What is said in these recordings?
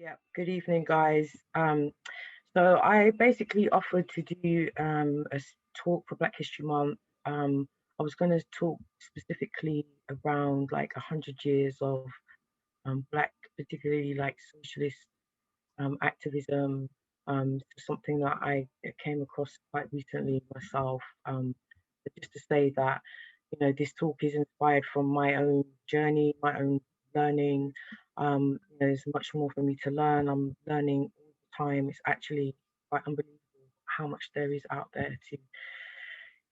Yeah, good evening, guys. So I basically offered to do talk for Black History Month. I was going to talk specifically around like 100 years of Black, particularly like socialist activism. Something that I came across quite recently myself. But just to say that, this talk is inspired from my own journey, my own learning. There's much more for me to learn. I'm learning all the time. It's actually quite unbelievable how much there is out there to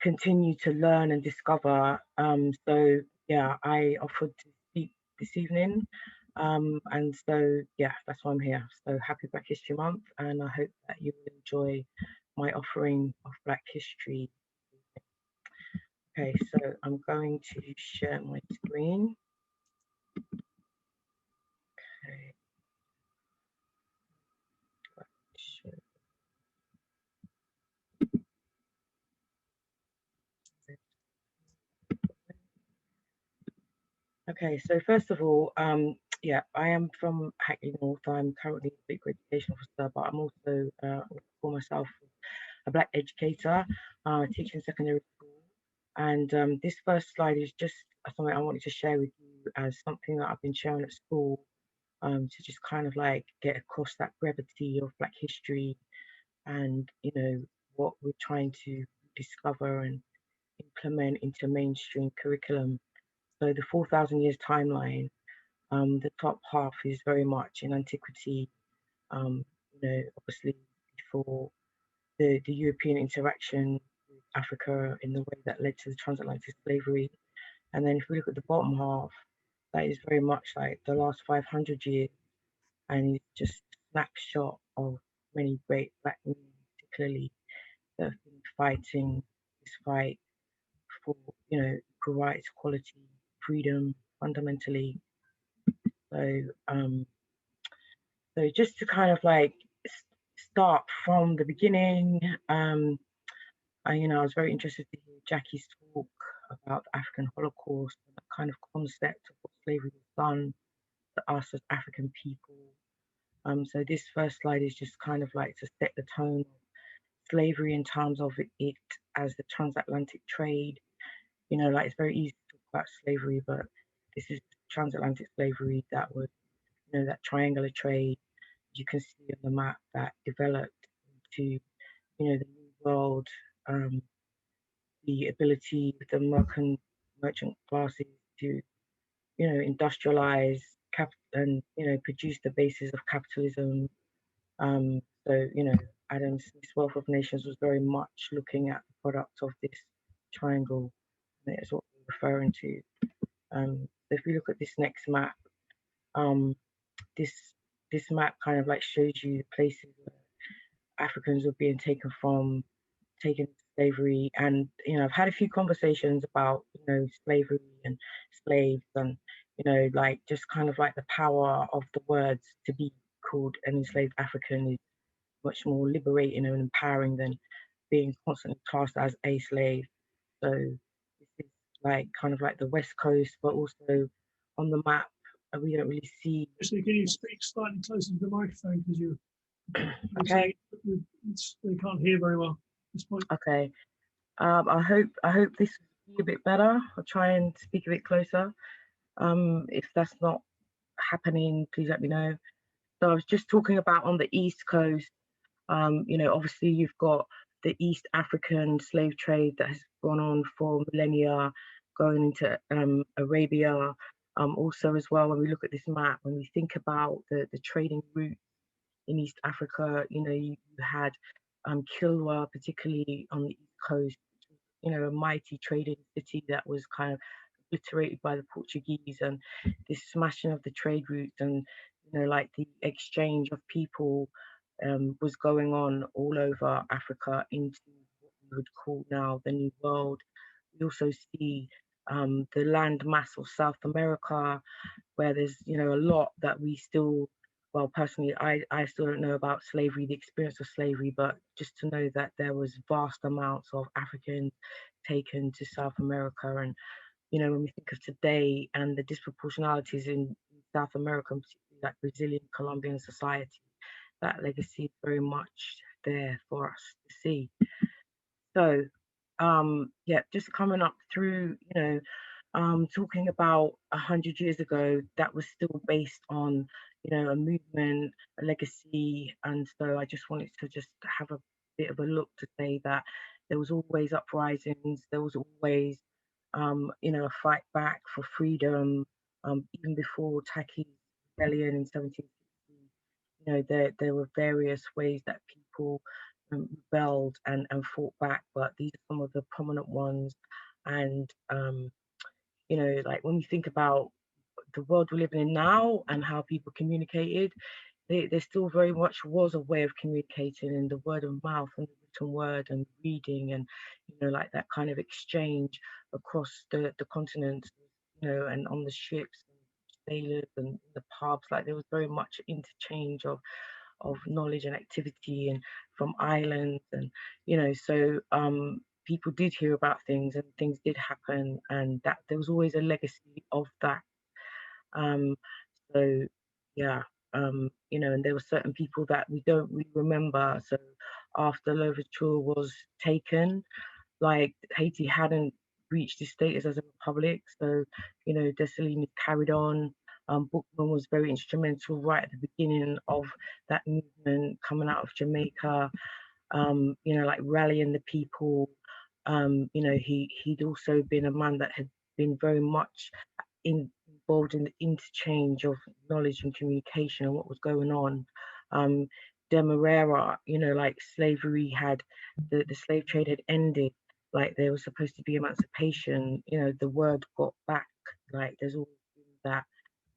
continue to learn and discover. So yeah, I offered to speak this evening. And so yeah, that's why I'm here. So happy Black History Month, and I hope that you will enjoy my offering of Black history. Okay, so I'm going to share my screen. Okay. Okay, so first of all, yeah, I am from Hackney North. I'm currently a big education officer, but I'm also call myself a Black educator, teaching secondary school. And this first slide is just something I wanted to share with you as something that I've been sharing at school, to just kind of like get across that brevity of Black history and, what we're trying to discover and implement into mainstream curriculum. So the 4,000 years timeline, the top half is very much in antiquity, obviously before the European interaction with Africa in the way that led to the transatlantic slavery. And then if we look at the bottom half, that is very much like the last 500 years, and it's just a snapshot of many great Black men, particularly, that have been fighting this fight for, equal rights, equality, freedom, fundamentally. So, just to kind of like start from the beginning, I was very interested to hear Jackie's talk about the African Holocaust and that kind of concept of what slavery has done to us as African people. So this first slide is just kind of like to set the tone of slavery in terms of it as the transatlantic trade. Like it's very easy to talk about slavery, but this is transatlantic slavery that was, that triangular trade. You can see on the map that developed into, the new world, the ability of the American merchant classes to, industrialize and, produce the basis of capitalism. So, Adam Smith's Wealth of Nations was very much looking at the product of this triangle. And that is what we're referring to. So if we look at this next map, um, this this map kind of like shows you the places where Africans were being taken into slavery. And, I've had a few conversations about, slavery and slaves and, like just kind of like the power of the words to be called an enslaved African is much more liberating and empowering than being constantly classed as a slave. So this is like kind of like the West Coast, but also on the map, we don't really see. So can you speak slightly closer to the microphone because you Okay. They can't hear very well at this point. Okay. I hope this will be a bit better. I'll try and speak a bit closer. If that's not happening, please let me know. So I was just talking about on the East Coast. Obviously you've got the East African slave trade that has gone on for millennia, going into Arabia. Also as well, when we look at this map, when we think about the trading route in East Africa, you had Kilwa, particularly on the East Coast, a mighty trading city that was kind of obliterated by the Portuguese, and this smashing of the trade routes and, like the exchange of people was going on all over Africa into what we would call now the New World. We also see the land mass of South America, where there's, a lot that we still, well, personally, I still don't know about slavery, the experience of slavery, but just to know that there was vast amounts of Africans taken to South America. And, when we think of today and the disproportionalities in South America, particularly like Brazilian, Colombian society. That legacy is very much there for us to see. So, yeah, just coming up through, talking about 100 years ago, that was still based on, a movement, a legacy, and so I just wanted to just have a bit of a look to say that there was always uprisings, there was always, a fight back for freedom, even before Taki's rebellion in 1760. There were various ways that people rebelled and fought back, but these are some of the prominent ones. And like when we think about the world we're living in now and how people communicated, there still very much was a way of communicating in the word of mouth and the written word and reading, and like that kind of exchange across the continent, and on the ships and sailors and the pubs. Like there was very much interchange of knowledge and activity, and from islands, and so people did hear about things and things did happen, and that there was always a legacy of that. um so yeah, and there were certain people that we don't really remember. So after Louverture was taken, like Haiti hadn't reached its status as a republic, so Dessalines carried on. Bookman was very instrumental right at the beginning of that movement coming out of Jamaica, like rallying the people. He'd also been a man that had been very much involved in the interchange of knowledge and communication and what was going on. Um, Demerara, like slavery had, the slave trade had ended, like there was supposed to be emancipation, the word got back, like there's always been that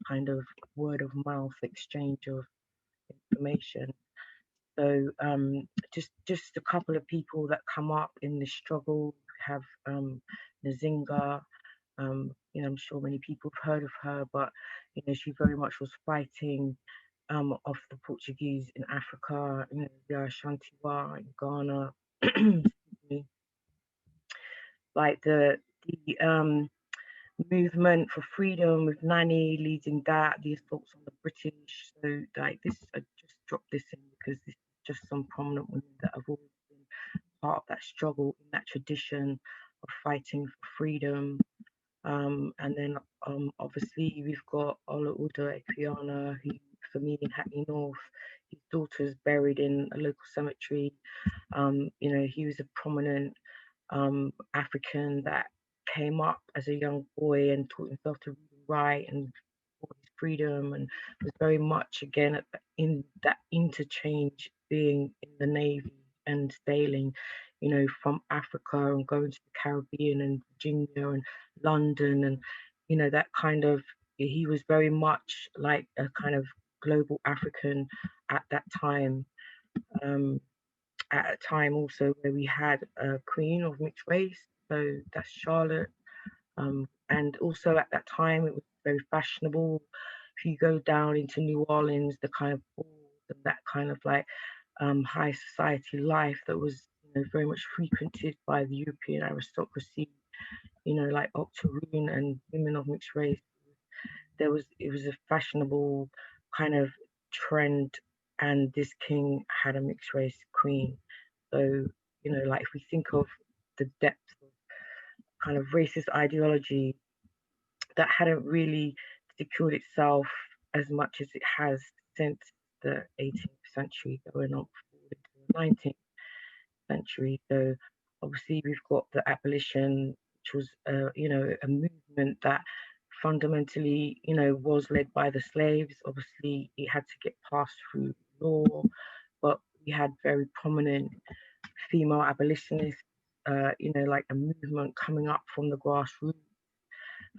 kind of word of mouth exchange of information. So just a couple of people that come up in the struggle have Nzinga. I'm sure many people have heard of her, but she very much was fighting of the Portuguese in Africa, the Ashantiwa in Ghana. Excuse me. Like the movement for freedom with Nani leading that, the assaults on the British. So like this, I just dropped this in because this is just some prominent women that have always been part of that struggle in that tradition of fighting for freedom. And then obviously we've got Ola Udo Ekpiana, who for me in Hackney North, his daughter's buried in a local cemetery. He was a prominent African that came up as a young boy and taught himself to read and write and fought his freedom, and was very much again in that interchange, being in the Navy and sailing, from Africa and going to the Caribbean and Virginia and London, and that kind of, he was very much like a kind of global African at that time. At a time also where we had a queen of mixed race, so that's Charlotte. And also at that time it was very fashionable. If you go down into New Orleans, the kind of balls and that kind of like high society life that was very much frequented by the European aristocracy, like octoroon and women of mixed race. It was a fashionable kind of trend, and this king had a mixed race queen. So, like if we think of the depth of kind of racist ideology that hadn't really secured itself as much as it has since the 18th century, going on forward into the 19th century. So obviously we've got the abolition, which was, a movement that fundamentally, was led by the slaves. Obviously it had to get passed through law, but we had very prominent female abolitionists, like a movement coming up from the grassroots.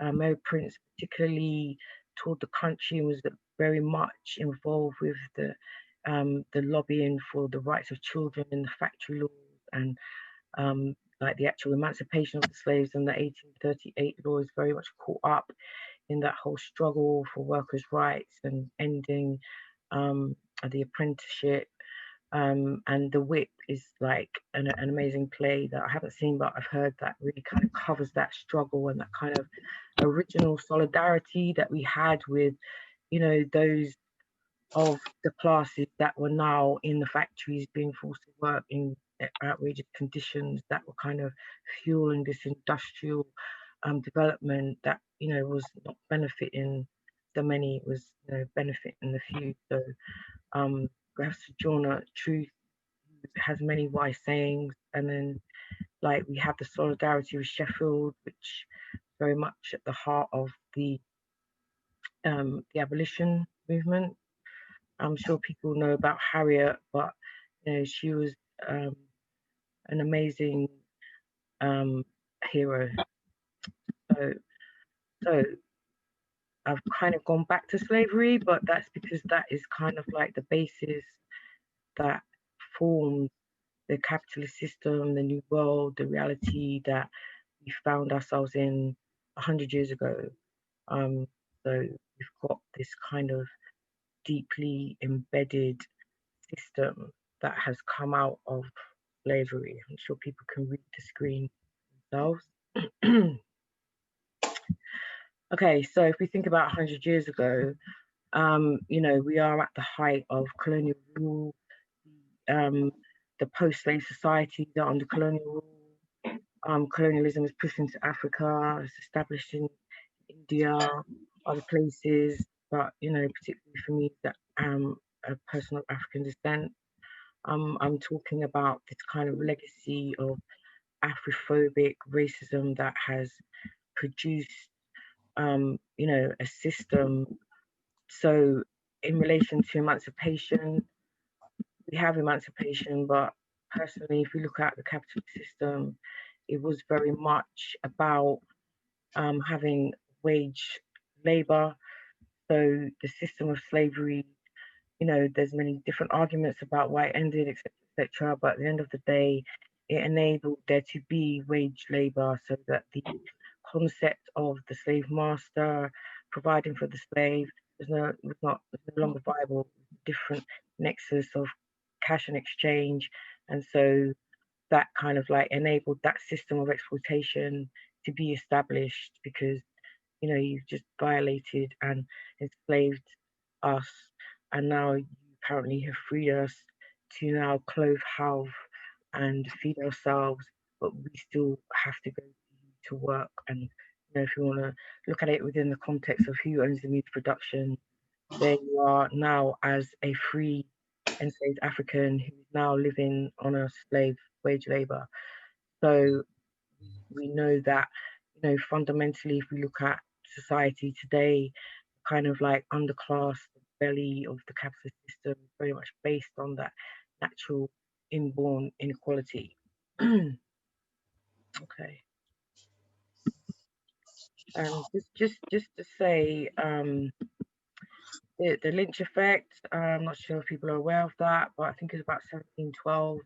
Mary Prince particularly toured the country and was very much involved with the lobbying for the rights of children in the factory laws, and like the actual emancipation of the slaves, and the 1838 law is very much caught up in that whole struggle for workers' rights and ending the apprenticeship. And The Whip is like an amazing play that I haven't seen, but I've heard that really kind of covers that struggle and that kind of original solidarity that we had with, those of the classes that were now in the factories being forced to work in outrageous conditions that were kind of fueling this industrial development that, you know, was not benefiting the many, it was, you know, benefiting the few. So perhaps Sojourner Truth has many wise sayings, and then like we have the solidarity with Sheffield, which very much at the heart of the abolition movement. I'm sure people know about Harriet, but you know, she was um, an amazing hero. So, so I've kind of gone back to slavery, but that's because that is kind of like the basis that formed the capitalist system, the new world, the reality that we found ourselves in 100 years ago. Um, so we've got this kind of deeply embedded system that has come out of slavery. I'm sure people can read the screen themselves. Okay, so if we think about 100 years ago, you know, we are at the height of colonial rule. The post-slave societies are under colonial rule. Colonialism is pushed into Africa, it's established in India, other places, but you know, particularly for me, that a person of African descent, I'm talking about this kind of legacy of Afrophobic racism that has produced, you know, a system. So, in relation to emancipation, we have emancipation, but personally, if we look at the capitalist system, it was very much about having wage labor. So, the system of slavery, you know, there's many different arguments about why it ended, etc., etc. But at the end of the day, it enabled there to be wage labor, so that the concept of the slave master providing for the slave was no longer viable. Different nexus of cash and exchange, and so that kind of like enabled that system of exploitation to be established, because you know, you've just violated and enslaved us, and now you apparently have freed us to now clothe, have, and feed ourselves, but we still have to go to work. And you know, if you want to look at it within the context of who owns the meat production, there you are now as a free enslaved African who's now living on a slave wage labor. So we know that, you know, fundamentally, if we look at society today, kind of like underclass, the belly of the capitalist system is very much based on that natural inborn inequality. Okay. Just to say, the lynch effect, I'm not sure if people are aware of that, but I think it's about 1712.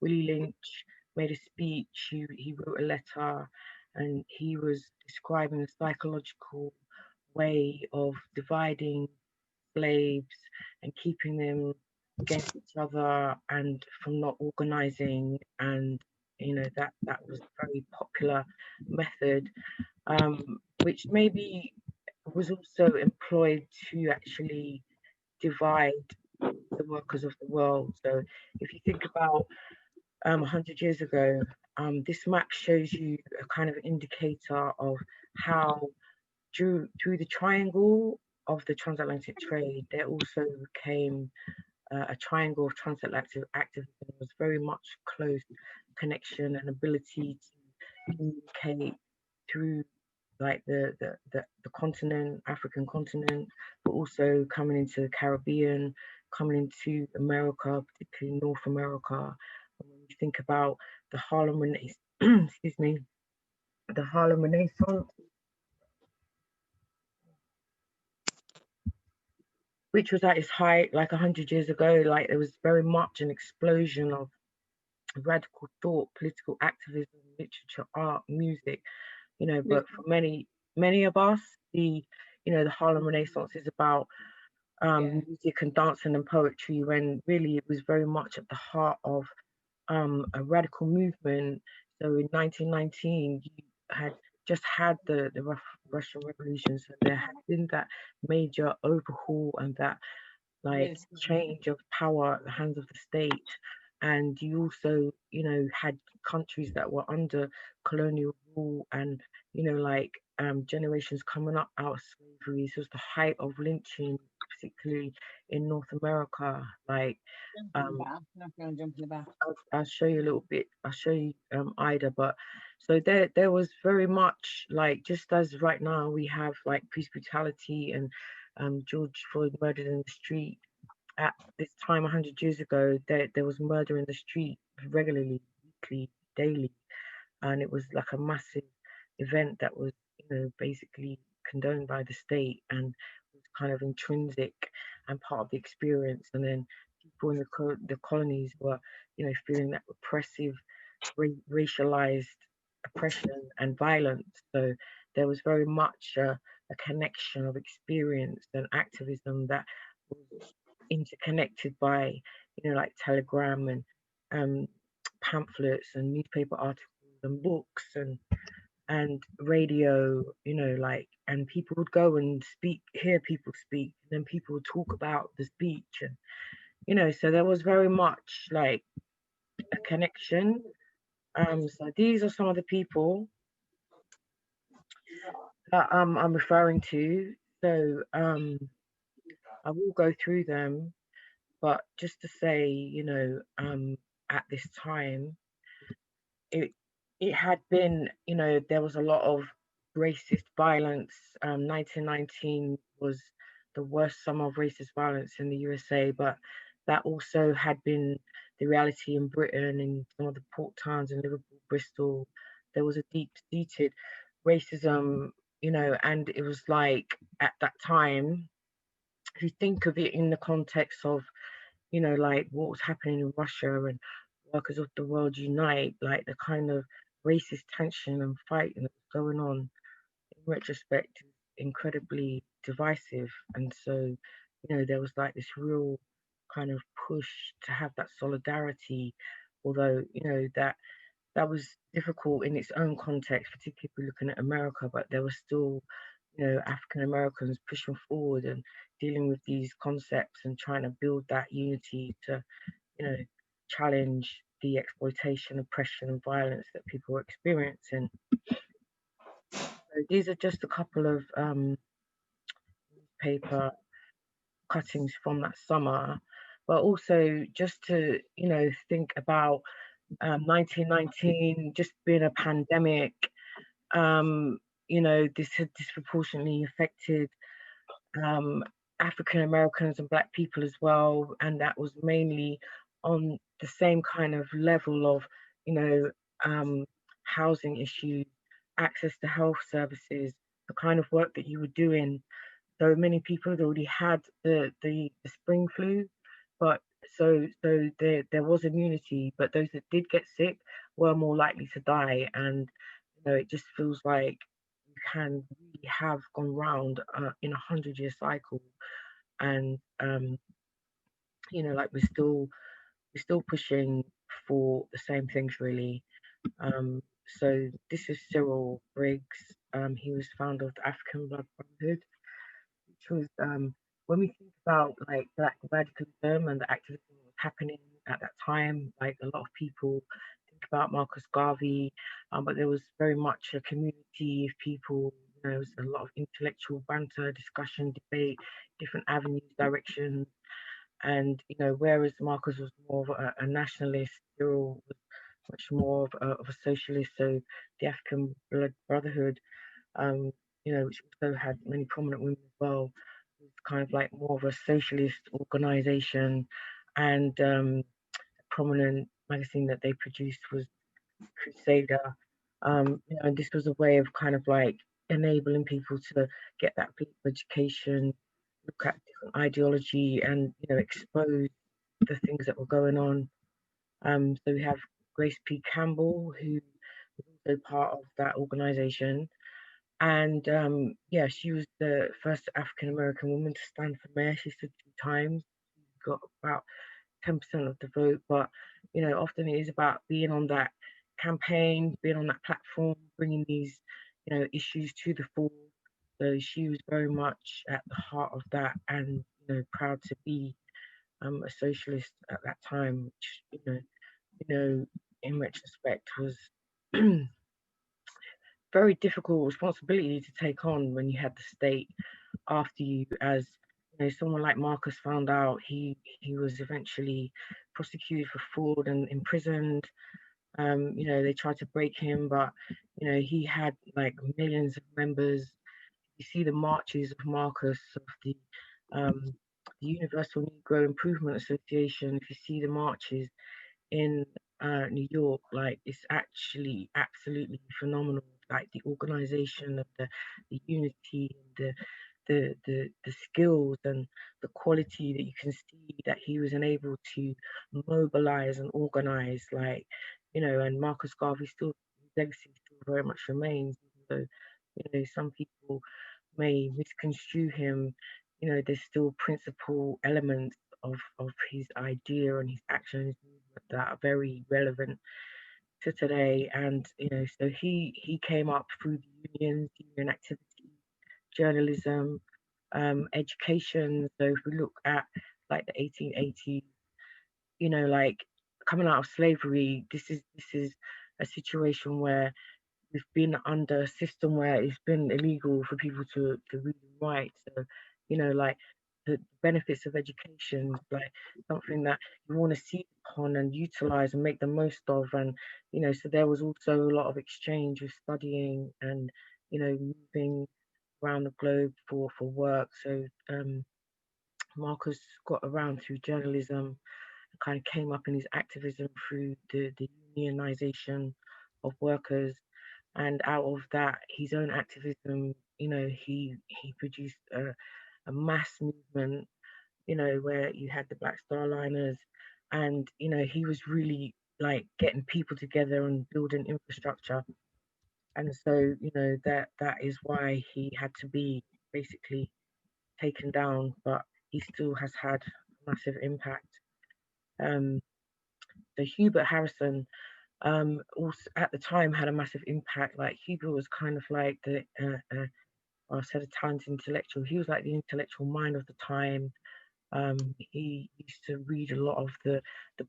Willie Lynch made a speech, he wrote a letter, and he was describing the psychological way of dividing slaves and keeping them against each other and from not organizing. And you know, that was a very popular method, which maybe was also employed to actually divide the workers of the world. So if you think about 100 years ago, this map shows you a kind of indicator of how through the triangle of the transatlantic trade, there also came a triangle of transatlantic activism. It was very much close connection and ability to communicate through like the continent, African continent, but also coming into the Caribbean, coming into America, particularly North America. And when you think about the Harlem Renaissance, excuse me, the Harlem Renaissance, which was at its height like 100 years ago, like there was very much an explosion of radical thought, political activism, literature, art, music, you know, but for many of us, the the Harlem Renaissance is about music and dancing and poetry, when really it was very much at the heart of a radical movement. So in 1919, you had just had the Russian Revolution, so there had been that major overhaul and that like change of power at the hands of the state. And you also, had countries that were under colonial rule, and like generations coming up out of slavery. So it was the height of lynching, particularly in North America. Like I'll show you a little bit. I'll show you Ida, but so there was very much like, just as right now we have like police brutality and George Floyd murdered in the street. At this time 100 years ago, there was murder in the street regularly, weekly, daily, and it was like a massive event that was, basically condoned by the state and was kind of intrinsic and part of the experience. And then people in the colonies were, feeling that repressive, racialized oppression and violence. So there was very much a connection of experience and activism that was interconnected by, like telegram and pamphlets and newspaper articles and books and radio, like, and people would go and hear people speak, and then people would talk about the speech, and so there was very much like a connection. So these are some of the people that I'm referring to. So I will go through them, but just to say, at this time, it it had been, there was a lot of racist violence. 1919 was the worst summer of racist violence in the USA, but that also had been the reality in Britain, in some of the port towns in Liverpool, Bristol. There was a deep-seated racism, and it was like at that time, if you think of it in the context of, like what was happening in Russia and Workers of the World Unite, like the kind of racist tension and fighting that was going on, in retrospect, is incredibly divisive. And so, there was like this real kind of push to have that solidarity, although, that was difficult in its own context, particularly if we're looking at America, but there were still, African Americans pushing forward and dealing with these concepts and trying to build that unity to, you know, challenge the exploitation, oppression, and violence that people were experiencing. So these are just a couple of paper cuttings from that summer, but also just to, think about 1919 just being a pandemic. This had disproportionately affected um, African Americans and Black people as well, and that was mainly on the same kind of level of, you know, um, housing issues, access to health services, the kind of work that you were doing. So many people had already had the spring flu, but so there was immunity, but those that did get sick were more likely to die, and it just feels like you can really have gone round in 100-year cycle, and like we're still pushing for the same things really. So this is Cyril Briggs. He was founder of the African Blood Brotherhood, which was when we think about like Black radicalism and the activism that was happening at that time, like a lot of people think about Marcus Garvey, but there was very much a community of people. There was a lot of intellectual banter, discussion, debate, different avenues, directions, and whereas Marcus was more of a nationalist, Cyril was much more of a socialist. So the African Blood Brotherhood, um, which also had many prominent women as well, was kind of like more of a socialist organization. And a prominent magazine that they produced was Crusader. And this was a way of kind of like enabling people to get that deep education, look at different ideology, and expose the things that were going on. So we have Grace P. Campbell, who was also part of that organization. And yeah, she was the first African American woman to stand for mayor. She stood 2 times. She got about 10% of the vote. But often it is about being on that campaign, being on that platform, bringing these issues to the fore. So she was very much at the heart of that, and proud to be a socialist at that time, which in retrospect was very difficult responsibility to take on when you had the state after you. As someone like Marcus found out, he was eventually prosecuted for fraud and imprisoned. They tried to break him, but he had like millions of members. You see the marches of Marcus, of the Universal Negro Improvement Association. If you see the marches in New York, like it's actually absolutely phenomenal. Like the organization of the unity, and the skills and the quality that you can see that he was unable to mobilize and organize, like and Marcus Garvey still, his legacy still very much remains, even though some people may misconstrue him. There's still principal elements of his idea and his actions that are very relevant to today. And so he came up through the union activity, journalism, education. So if we look at like the 1880s, like coming out of slavery, this is a situation where we've been under a system where it's been illegal for people to read and write. So, like the benefits of education, like something that you want to seize upon and utilize and make the most of. And, so there was also a lot of exchange with studying and, moving around the globe for work. So Marcus got around through journalism, kind of came up in his activism through the unionization of workers, and out of that, his own activism, he produced a mass movement, where you had the Black Star Liners, and he was really like getting people together and building infrastructure. And so that is why he had to be basically taken down, but he still has had massive impact. So Hubert Harrison also at the time had a massive impact. Like Hubert was kind of like the I said, a talented intellectual. He was like the intellectual mind of the time. He used to read a lot of the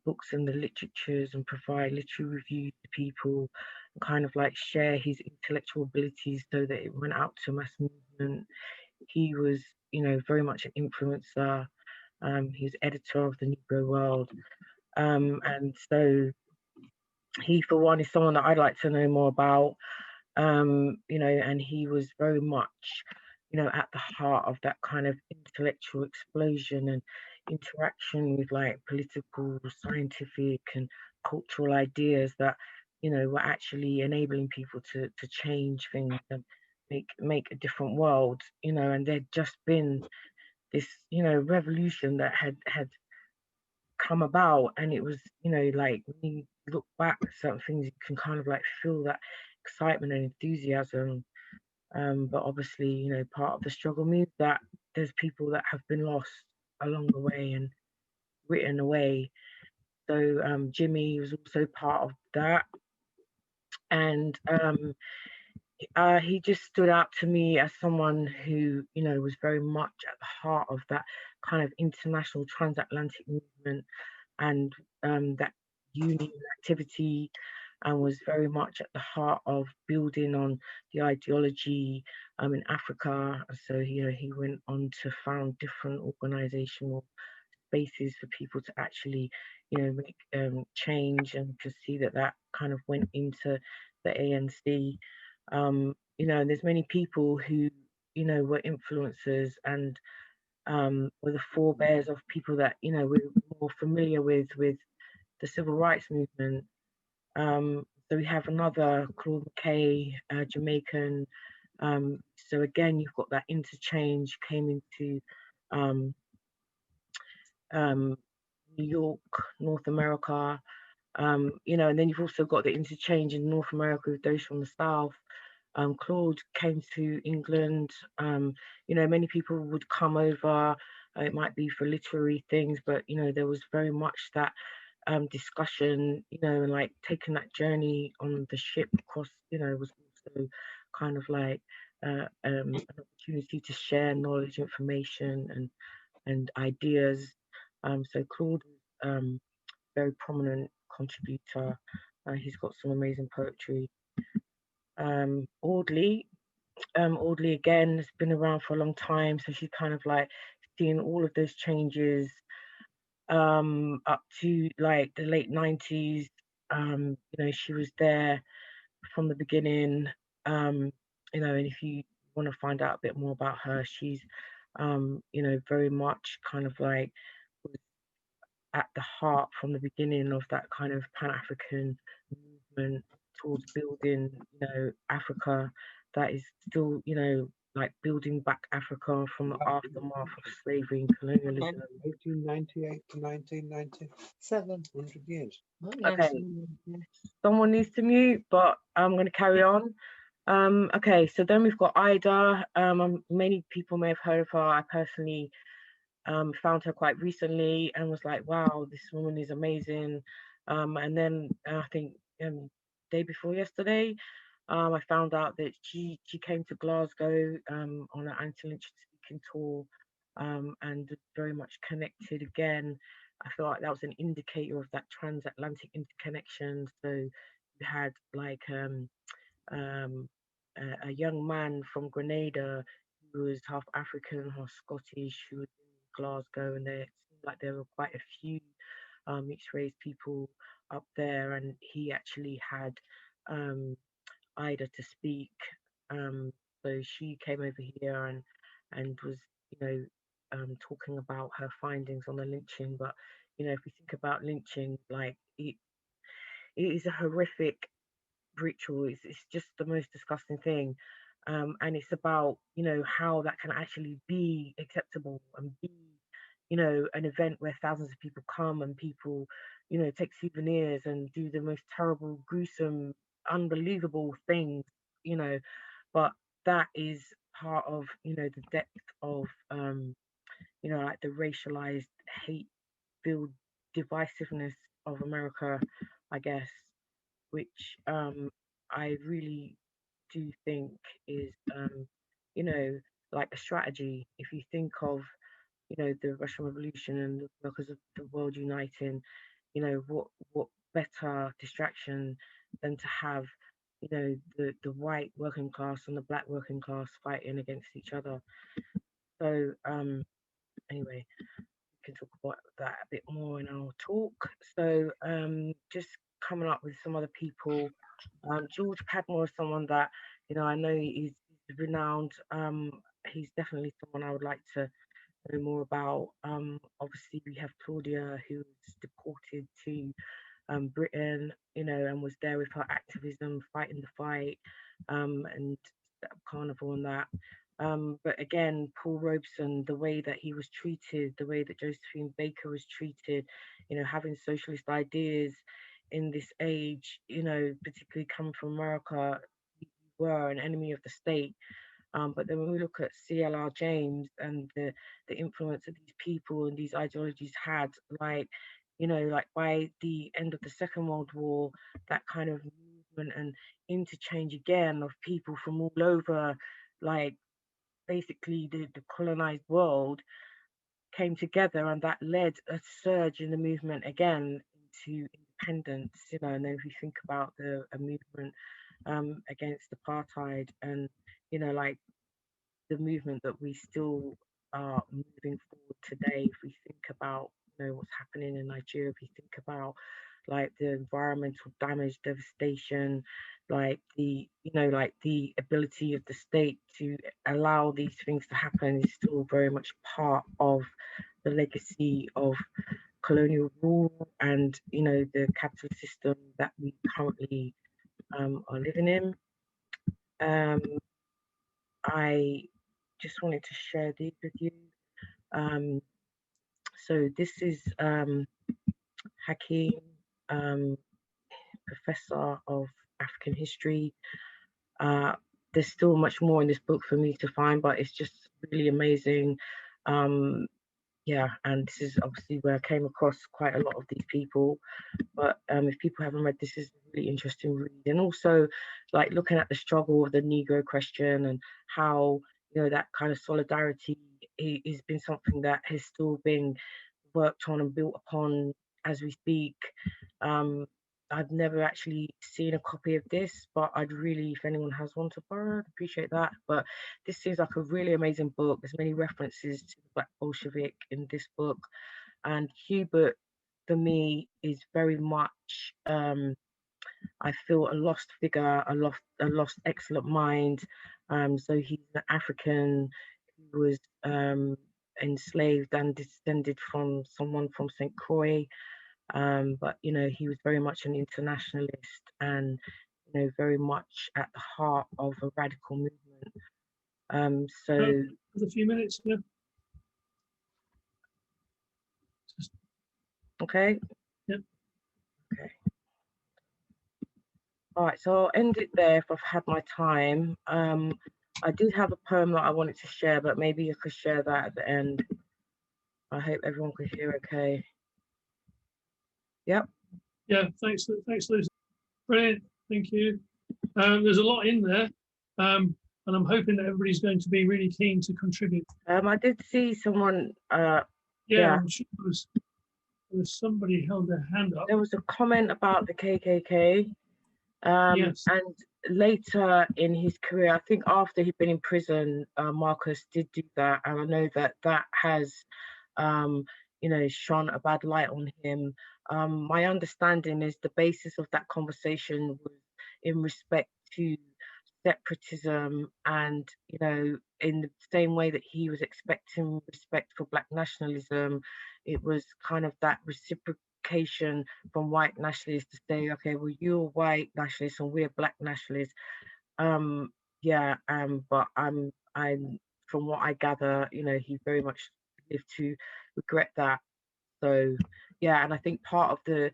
books and the literatures and provide literary reviews to people, and kind of like share his intellectual abilities so that it went out to mass movement. He was, very much an influencer. He was editor of the Negro World. And so he, for one, is someone that I'd like to know more about. And he was very much, at the heart of that kind of intellectual explosion and interaction with like political, scientific, and cultural ideas that, were actually enabling people to change things and make a different world, and there'd just been this, revolution that had come about, and it was, like when you look back at certain things, you can kind of like feel that excitement and enthusiasm. But obviously, part of the struggle means that there's people that have been lost along the way and written away. So Jimmy was also part of that, and he just stood out to me as someone who, was very much at the heart of that kind of international transatlantic movement, and that union activity, and was very much at the heart of building on the ideology in Africa. So he went on to found different organizational spaces for people to actually, make change, and to see that kind of went into the ANC. And there's many people who, were influencers and were the forebears of people that, we're more familiar with the civil rights movement. So we have another Claude McKay, Jamaican. So again, you've got that interchange came into New York, North America, and then you've also got the interchange in North America with those from the South. Claude came to England. Many people would come over. It might be for literary things, but there was very much that discussion, and like taking that journey on the ship across, was also kind of like an opportunity to share knowledge, information, and and ideas. So Claude is very prominent contributor. He's got some amazing poetry. Audley, Audley again has been around for a long time, so she's kind of like seeing all of those changes up to like the late 90s. She was there from the beginning. And if you want to find out a bit more about her, she's very much kind of like was at the heart from the beginning of that kind of Pan-African movement towards building, Africa that is still, like building back Africa from the aftermath of slavery and colonialism. 1898 to 1997, 100 years. Okay, someone needs to mute, but I'm going to carry on. Okay, so then we've got Ida. Many people may have heard of her. I personally found her quite recently and was like, wow, this woman is amazing. And then I think day before yesterday, I found out that she came to Glasgow on an anti-lynching speaking tour, and very much connected again. I feel like that was an indicator of that transatlantic interconnection. So you had like a young man from Grenada who was half African, half Scottish, who was in Glasgow, and there seemed like there were quite a few mixed race people up there, and he actually had Ida to speak. So she came over here and was, talking about her findings on the lynching. But if we think about lynching, like it is a horrific ritual. It's just the most disgusting thing. And it's about, how that can actually be acceptable and be, an event where thousands of people come and people, take souvenirs and do the most terrible, gruesome, unbelievable things, you know. But that is part of, the depth of, like the racialized, hate-filled divisiveness of America, I guess, which I really do think is, you know, like a strategy. If you think of, the Russian Revolution and the workers of the world uniting, what better distraction than to have, the white working class and the black working class fighting against each other. So anyway, we can talk about that a bit more in our talk. So just coming up with some other people. George Padmore is someone that, I know he's renowned. He's definitely someone I would like to know more about. Obviously, we have Claudia, who was deported to Britain, and was there with her activism, fighting the fight, and set up Carnival and that. But again, Paul Robeson, the way that he was treated, the way that Josephine Baker was treated, having socialist ideas in this age, particularly coming from America, we were an enemy of the state. But then when we look at CLR James and the influence that these people and these ideologies had, like, like by the end of the Second World War, that kind of movement and interchange again of people from all over, like basically the colonized world came together, and that led a surge in the movement again into independence, and then if you think about a movement against apartheid and, like the movement that we still are moving forward today. If we think about, what's happening in Nigeria, if we think about like the environmental damage, devastation, like like the ability of the state to allow these things to happen is still very much part of the legacy of colonial rule and, the capitalist system that we currently are living in. Um, I just wanted to share these with you. Um, so this is Hakeem, professor of African history. There's still much more in this book for me to find, but it's just really amazing. Yeah, and this is obviously where I came across quite a lot of these people. But if people haven't read, this is a really interesting read. And also, like looking at the struggle of the Negro question and how, that kind of solidarity has been something that has still been worked on and built upon as we speak. I've never actually seen a copy of this, but I'd really, if anyone has one to borrow, I'd appreciate that. But this seems like a really amazing book. There's many references to the Black Bolshevik in this book, and Hubert, for me, is very much, I feel, a lost figure, a lost excellent mind. So he's an African who was enslaved and descended from someone from St. Croix. But you know, he was very much an internationalist and, you know, very much at the heart of a radical movement. So There's a few minutes, yeah. okay. Yep. Okay. All right, so I'll end it there if I've had my time. I did have a poem that I wanted to share, but maybe I could share that at the end. I hope everyone could hear okay. Yep. Yeah, thanks, Lucy. Brilliant, thank you. There's a lot in there, and I'm hoping that everybody's going to be really keen to contribute. I did see someone. Yeah, I'm sure there was somebody held their hand up. There was a comment about the KKK. Yes. And later in his career, I think after he'd been in prison, Marcus did do that, and I know that that has, you know, shone a bad light on him. My understanding is the basis of that conversation was in respect to separatism, and you know, in the same way that he was expecting respect for Black nationalism, it was kind of that reciprocation from white nationalists to say, okay, well, you're white nationalists and we're Black nationalists. Yeah, but I'm from what I gather, you know, he very much lived to regret that. So yeah, and I think part of the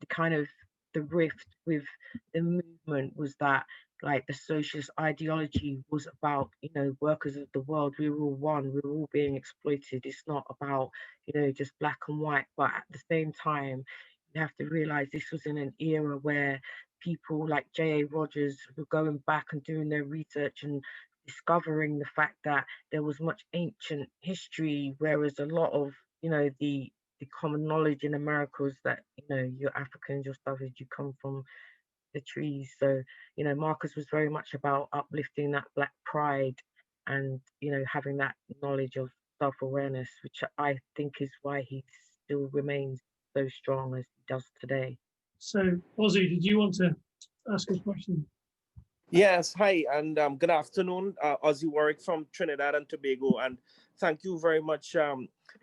kind of the rift with the movement was that, like, the socialist ideology was about, you know, workers of the world, we were all one, we were all being exploited. It's not about, you know, just black and white. But at the same time, you have to realize this was in an era where people like J.A. Rogers were going back and doing their research and discovering the fact that there was much ancient history, whereas a lot of, you know, the common knowledge in America is that, you know, you're Africans, you're savage, you come from the trees. So, you know, Marcus was very much about uplifting that Black pride and, you know, having that knowledge of self-awareness, which I think is why he still remains so strong as he does today. So, Ozzy, did you want to ask a question? Yes, hi, and good afternoon. Ozzy Warwick from Trinidad and Tobago, and thank you very much,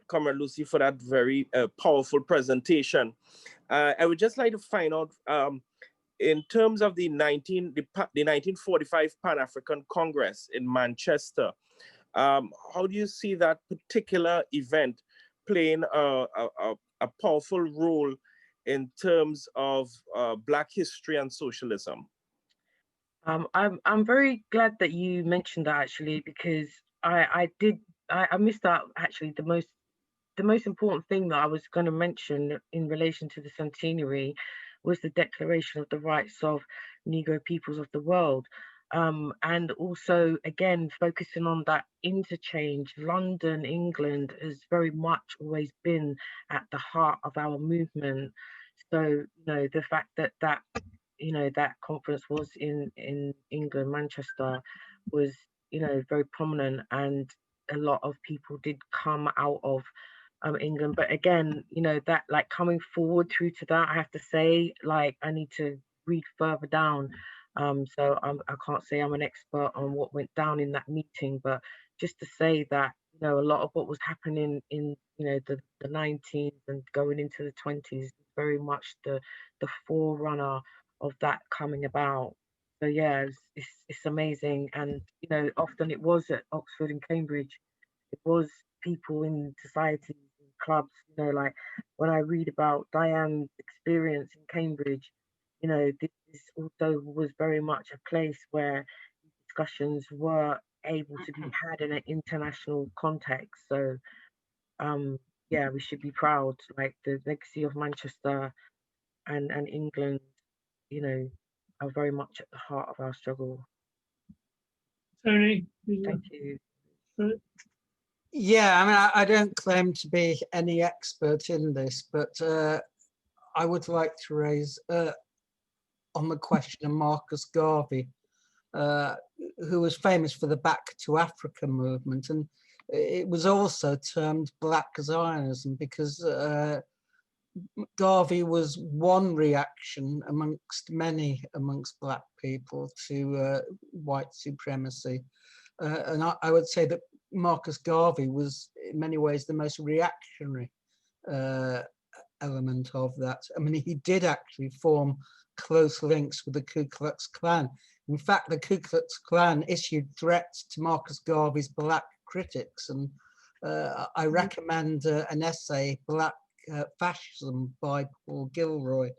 Comrade Lucy, for that very powerful presentation. I would just like to find out, in terms of the 1945 Pan-African Congress in Manchester, how do you see that particular event playing a powerful role in terms of Black history and socialism? I'm very glad that you mentioned that, actually, because I missed out, actually, the most important thing that I was going to mention in relation to the centenary was the Declaration of the Rights of Negro Peoples of the World. And also, again, focusing on that interchange, London, England has very much always been at the heart of our movement. So, you know, the fact that you know, that conference was in England, Manchester, was, you know, very prominent, and a lot of people did come out of England. But again, you know, that, like, coming forward through to that, I have to say, like, I need to read further down. So I can't say I'm an expert on what went down in that meeting, but just to say that, you know, a lot of what was happening in, you know, the 19s and going into the 20s is very much the forerunner of that coming about. So yeah, it's amazing. And, you know, often it was at Oxford and Cambridge. It was people in societies and clubs, you know, like when I read about Diane's experience in Cambridge, you know, this also was very much a place where discussions were able to be had in an international context. So yeah, we should be proud, like, the legacy of Manchester and England, you know, are very much at the heart of our struggle. Tony? Thank you. Yeah, I mean, I don't claim to be any expert in this, but I would like to raise on the question of Marcus Garvey, who was famous for the Back to Africa movement. And it was also termed Black Zionism because Garvey was one reaction amongst many amongst Black people to white supremacy. And I would say that Marcus Garvey was in many ways the most reactionary element of that. I mean, he did actually form close links with the Ku Klux Klan. In fact, the Ku Klux Klan issued threats to Marcus Garvey's Black critics. And I recommend an essay, Black Fascism by Paul Gilroy.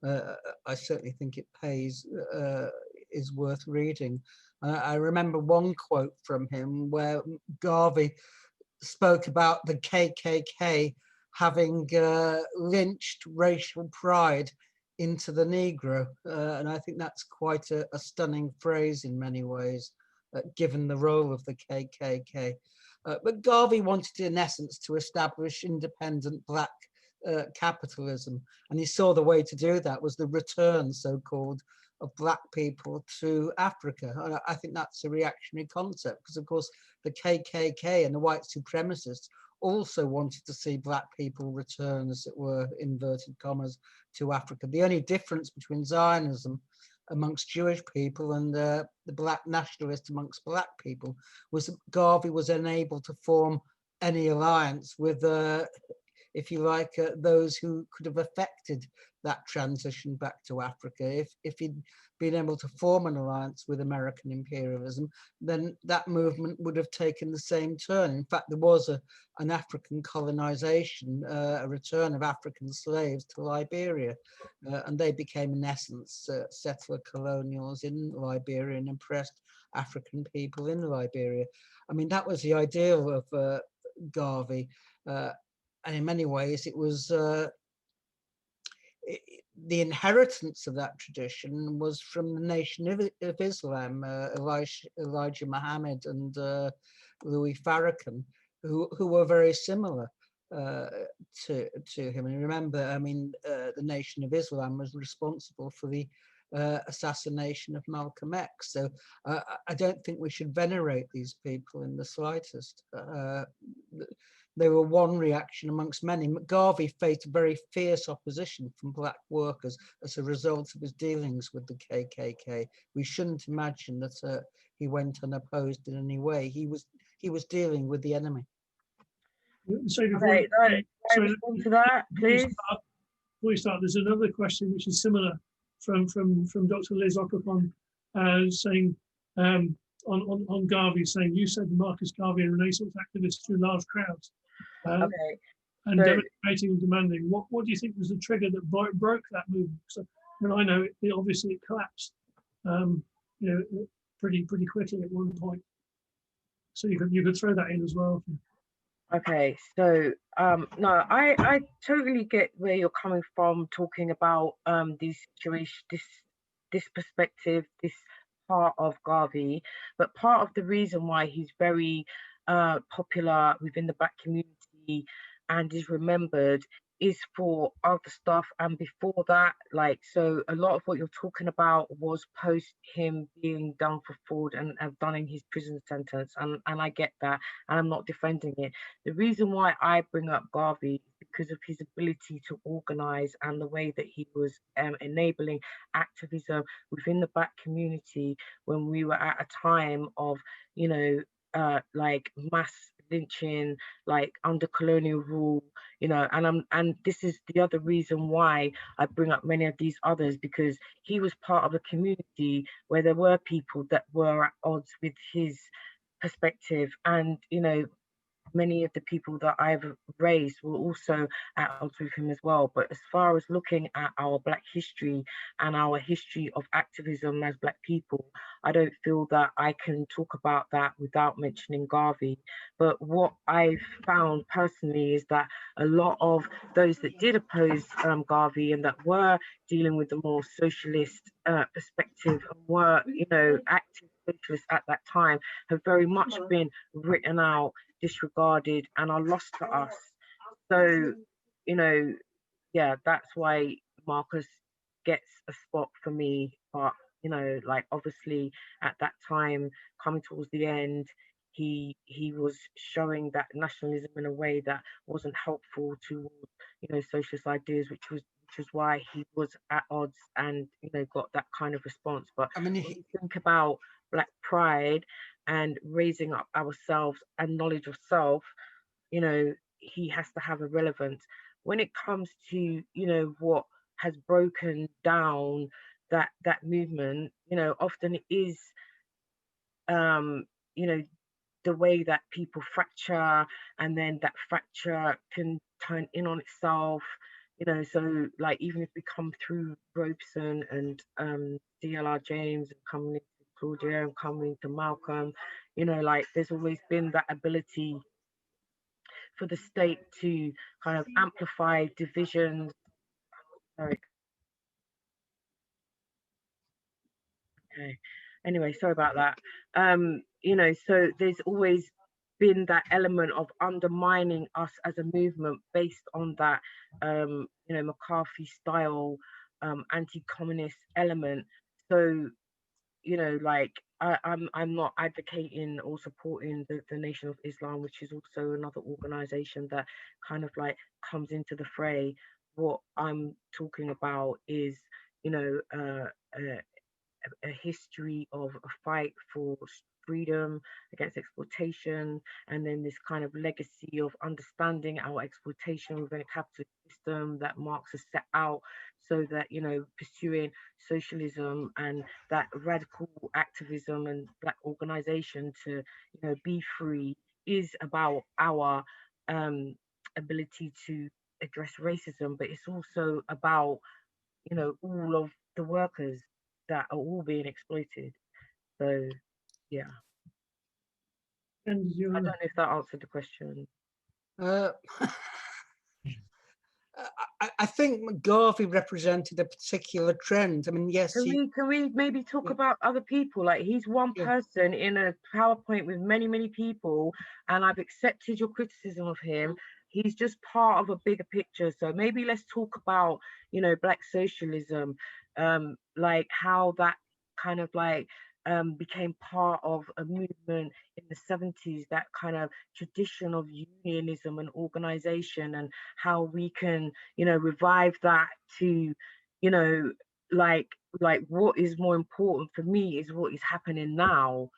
I certainly think it is worth reading. I remember one quote from him where Garvey spoke about the KKK having lynched racial pride into the Negro. And I think that's quite a stunning phrase in many ways, given the role of the KKK. But Garvey wanted, in essence, to establish independent Black capitalism. And he saw the way to do that was the return, so-called, of Black people to Africa. And I think that's a reactionary concept because, of course, the KKK and the white supremacists also wanted to see Black people return, as it were, inverted commas, to Africa. The only difference between Zionism amongst Jewish people and the Black nationalists amongst Black people was that Garvey was unable to form any alliance with, if you like, those who could have affected that transition back to Africa. If he'd been able to form an alliance with American imperialism, then that movement would have taken the same turn. In fact, there was an African colonization, a return of African slaves to Liberia, and they became, in essence, settler colonials in Liberia and oppressed African people in Liberia. I mean, that was the ideal of Garvey. And in many ways, it was the inheritance of that tradition was from the Nation of Islam, Elijah Muhammad and Louis Farrakhan, who were very similar to him. And remember, I mean, the Nation of Islam was responsible for the assassination of Malcolm X. So I don't think we should venerate these people in the slightest. They were one reaction amongst many. Garvey faced very fierce opposition from Black workers as a result of his dealings with the KKK. We shouldn't imagine that he went unopposed in any way. He was dealing with the enemy. So Okay, respond to that, please. Before we start, there's another question which is similar from Dr. Liz Ockapon, saying on Garvey, saying, you said Marcus Garvey, a Renaissance activist through large crowds. And demonstrating and demanding. What do you think was the trigger that broke that movement? So, I mean, I know it obviously collapsed, pretty quickly at one point. So you could throw that in as well. Okay, so no, I totally get where you're coming from, talking about these situations, this perspective, this part of Garvey, but part of the reason why he's very popular within the Black community and is remembered is for other stuff. And before that, like, so a lot of what you're talking about was post him being done for fraud and done in his prison sentence, and I get that, and I'm not defending it. The reason why I bring up Garvey is because of his ability to organize and the way that he was enabling activism within the Black community when we were at a time of, like mass lynching, like under colonial rule, and this is the other reason why I bring up many of these others, because he was part of a community where there were people that were at odds with his perspective, and many of the people that I've raised were also at odds with him as well. But as far as looking at our Black history and our history of activism as Black people, I don't feel that I can talk about that without mentioning Garvey. But what I've found personally is that a lot of those that did oppose Garvey and that were dealing with the more socialist perspective and were, active socialists at that time have very much been written out disregarded and are lost to us. So, you know, yeah, that's why Marcus gets a spot for me. But, you know, like obviously at that time, coming towards the end, he was showing that nationalism in a way that wasn't helpful to, you know, socialist ideas, which was why he was at odds and, you know, got that kind of response. But I mean, when you think about Black pride and raising up ourselves and knowledge of self, you know, he has to have a relevance. When it comes to, you know, what has broken down that movement, you know, often it is, you know, the way that people fracture, and then that fracture can turn in on itself, you know. So like even if we come through Robeson and DLR James and coming into Claudia and coming to Malcolm, you know, like there's always been that ability for the state to kind of amplify divisions. Sorry. Okay. Anyway, sorry about that. You know, so there's always been that element of undermining us as a movement based on that, you know, McCarthy style anti-communist element. So, you know, like I'm not advocating or supporting the Nation of Islam, which is also another organization that kind of like comes into the fray. What I'm talking about is, you know, a history of a fight for freedom against exploitation, and then this kind of legacy of understanding our exploitation within a capitalist system that Marx has set out, so that, you know, pursuing socialism and that radical activism and Black organization to, you know, be free is about our ability to address racism, but it's also about, you know, all of the workers that are all being exploited. So yeah, And I don't know if that answered the question. Uh, I think Garvey represented a particular trend. I mean, yes, Can we maybe talk about other people? Like he's one person in a PowerPoint with many people, and I've accepted your criticism of him. He's just part of a bigger picture. So maybe let's talk about, you know, Black socialism, like how that kind of like became part of a movement in the 70s, that kind of tradition of unionism and organization, and how we can, you know, revive that to, you know, like what is more important for me is what is happening now,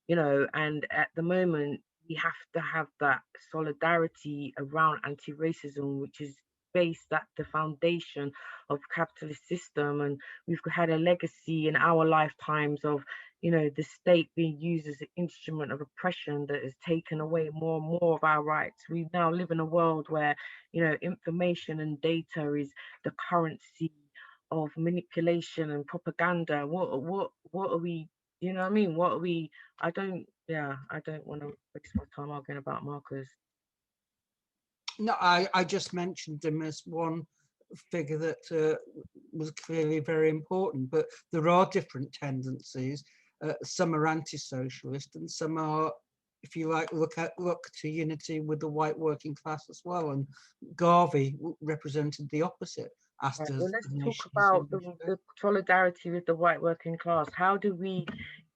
you know. And at the moment we have to have that solidarity around anti-racism, which is based at the foundation of capitalist system. And we've had a legacy in our lifetimes of, you know, the state being used as an instrument of oppression that has taken away more and more of our rights. We now live in a world where, you know, information and data is the currency of manipulation and propaganda. What are we, you know what I mean? What are we? I don't want to waste my time arguing about Marcus. No, I just mentioned him as one figure that was clearly very important, but there are different tendencies. Some are anti-socialist and some are, if you like, look to unity with the white working class as well. And Garvey represented the opposite. Right, well, let's talk about the solidarity with the white working class. How do we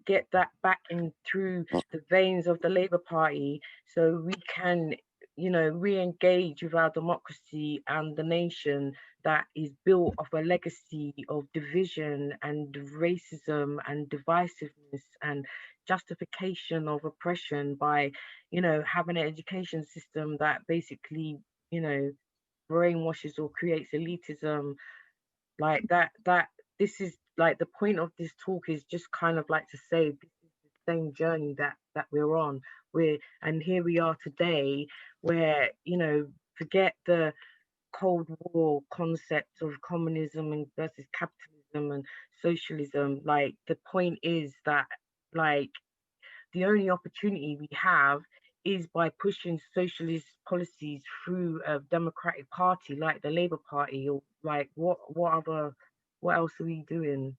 get that back in through the veins of the Labour Party so we can, you know, re-engage with our democracy and the nation that is built of a legacy of division and racism and divisiveness and justification of oppression by, you know, having an education system that basically, you know, brainwashes or creates elitism like that this is like the point of this talk is just kind of like to say this is the same journey that we're on. And here we are today where, you know, forget the Cold War concept of communism and versus capitalism and socialism. Like the point is that like the only opportunity we have is by pushing socialist policies through a democratic party like the Labour Party, or like what else are we doing?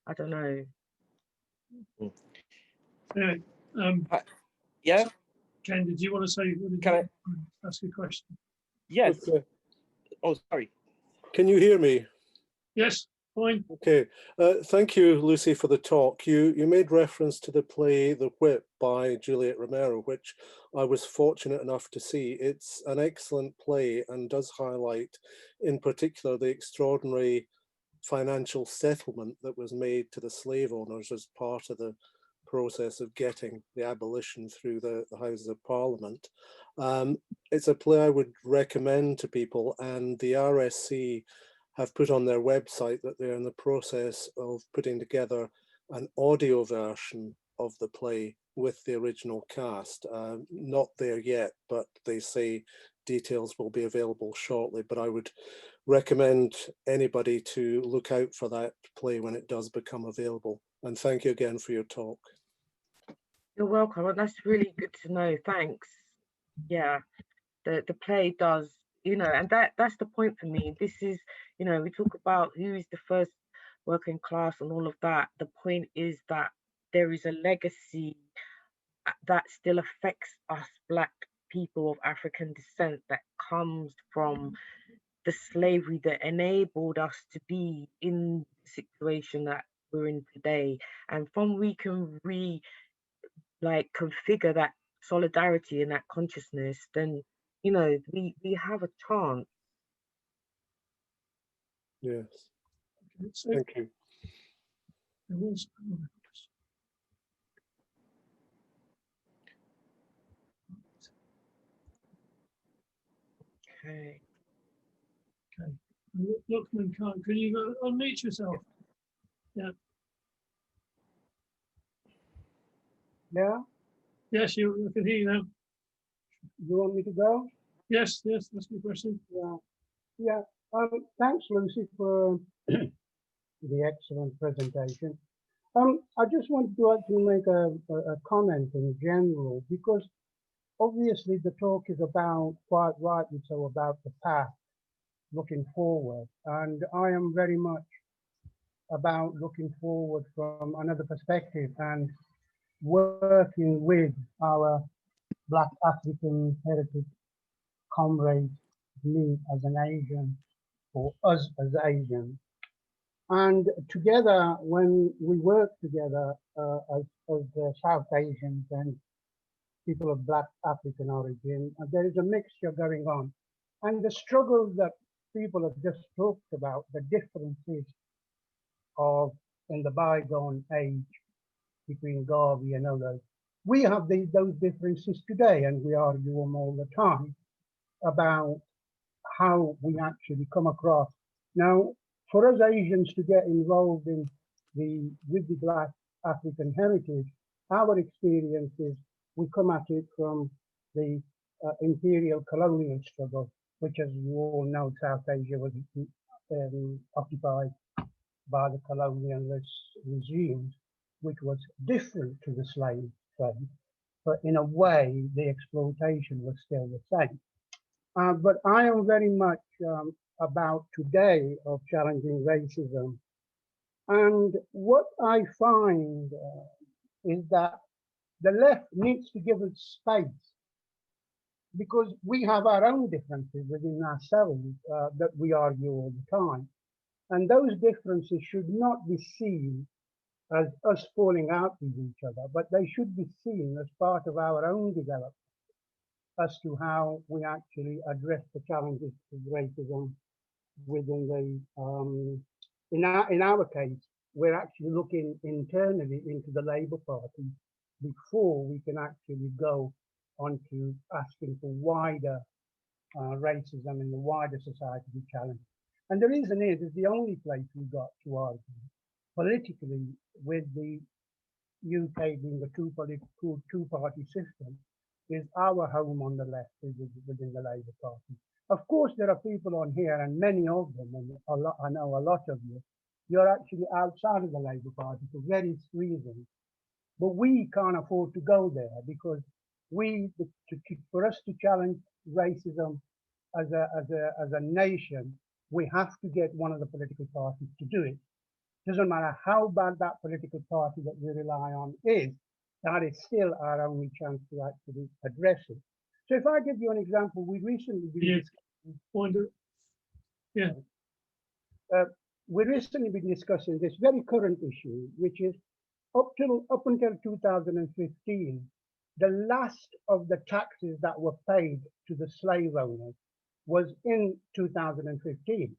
I don't know. anyway, Yeah. Ken, did you want to say? Can I? Ask a question? Yes. Okay. Oh, sorry. Can you hear me? Yes, fine. Okay. Thank you, Lucy, for the talk. You made reference to the play The Whip by Juliet Romero, which I was fortunate enough to see. It's an excellent play and does highlight, in particular, the extraordinary financial settlement that was made to the slave owners as part of the process of getting the abolition through the Houses of Parliament. It's a play I would recommend to people, and the RSC have put on their website that they're in the process of putting together an audio version of the play with the original cast. Not there yet, but they say details will be available shortly. But I would recommend anybody to look out for that play when it does become available. And thank you again for your talk. You're welcome. Well, that's really good to know. Thanks. Yeah, the play does, you know, and that's the point for me. This is, you know, we talk about who is the first working class and all of that. The point is that there is a legacy that still affects us Black people of African descent that comes from the slavery that enabled us to be in the situation that we're in today. And from we can configure that solidarity and that consciousness, then, you know, we have a chance. Yes, So thank you. there was another question. Okay. Okay. Lookman, can you unmute yourself? Yeah. Yeah, Yes, I can hear you now. you want me to go? Yes, that's a good question. Yeah. Thanks, Lucy, for the excellent presentation. I just wanted to actually make a comment in general, because obviously the talk is about, quite rightly so, about the past, looking forward. And I am very much about looking forward from another perspective and working with our Black African heritage comrades, me as an Asian, or us as Asians. And together, when we work together as South Asians and people of Black African origin, there is a mixture going on. And the struggles that people have just talked about, the differences of in the bygone age between Garvey and others, we have those differences today, and we argue them all the time about how we actually come across. Now, for us Asians to get involved in with the Black African heritage, our experience is we come at it from the imperial colonial struggle, which, as you all know, South Asia was occupied by the colonialist regimes, which was different to the slave trade, but in a way the exploitation was still the same. But I am very much about today of challenging racism. And what I find is that the left needs to give us space, because we have our own differences within ourselves that we argue all the time. And those differences should not be seen as us falling out with each other, but they should be seen as part of our own development as to how we actually address the challenges of racism within the, in our case, we're actually looking internally into the Labour Party before we can actually go on to asking for wider racism in the wider society challenge. And the reason is the only place we got to argue politically, with the UK being a two-party system, is our home on the left within the Labour Party. Of course, there are people on here, and many of them, and I know a lot of you, you're actually outside of the Labour Party for various reasons. But we can't afford to go there, because for us to challenge racism as a nation, we have to get one of the political parties to do it. Doesn't matter how bad that political party that we rely on is, that is still our only chance to actually address it. So if I give you an example, we recently been we've recently been discussing this very current issue, which is up until 2015, the last of the taxes that were paid to the slave owners was in 2015.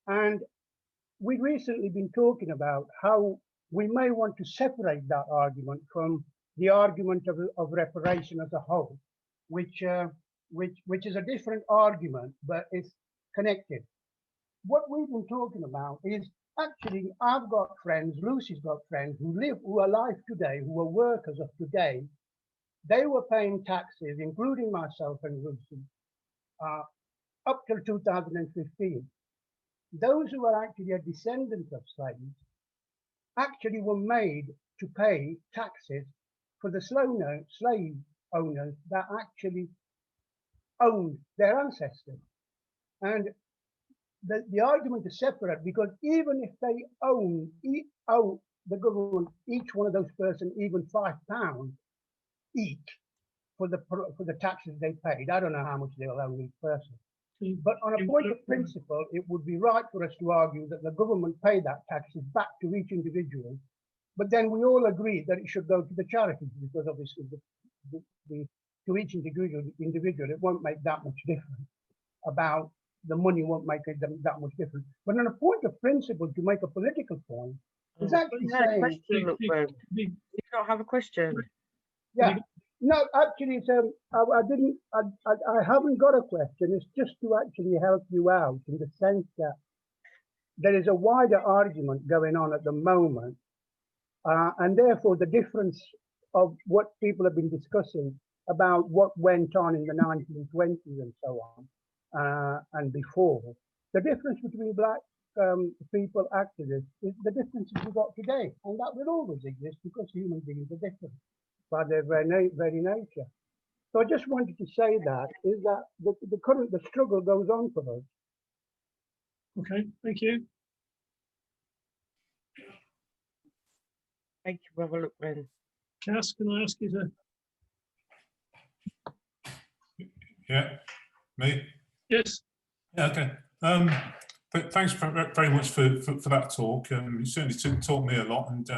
And we've recently been talking about how we may want to separate that argument from the argument of reparation as a whole, which is a different argument, but it's connected. What we've been talking about is actually, I've got friends, Lucie's got friends who are alive today, who are workers of today. They were paying taxes, including myself and Lucie, up till 2015. Those who are actually a descendant of slaves actually were made to pay taxes for the slave owners that actually owned their ancestors. And the argument is separate, because even if they owe the government, each one of those persons, even £5 each for the taxes they paid. I don't know how much they'll owe each person. But on a point of principle, it would be right for us to argue that the government pay that taxes back to each individual. But then we all agree that it should go to the charities, because obviously to each individual, it won't make that much difference. About the money won't make it that much difference. But on a point of principle, to make a political point, is actually saying. You don't have a question? Yeah. No, actually, I haven't got a question. It's just to actually help you out in the sense that there is a wider argument going on at the moment, and therefore the difference of what people have been discussing about what went on in the 1920s and so on, and before. The difference between black people activists is the differences we've got today, and that will always exist because human beings are different by their very nature. So I just wanted to say that is that the struggle goes on for us. Okay, thank you. Thank you, Brother Lookman. Cass, can I ask you to? Yeah, me? Yes. Yeah, okay. But thanks very much for that talk. You certainly taught me a lot, and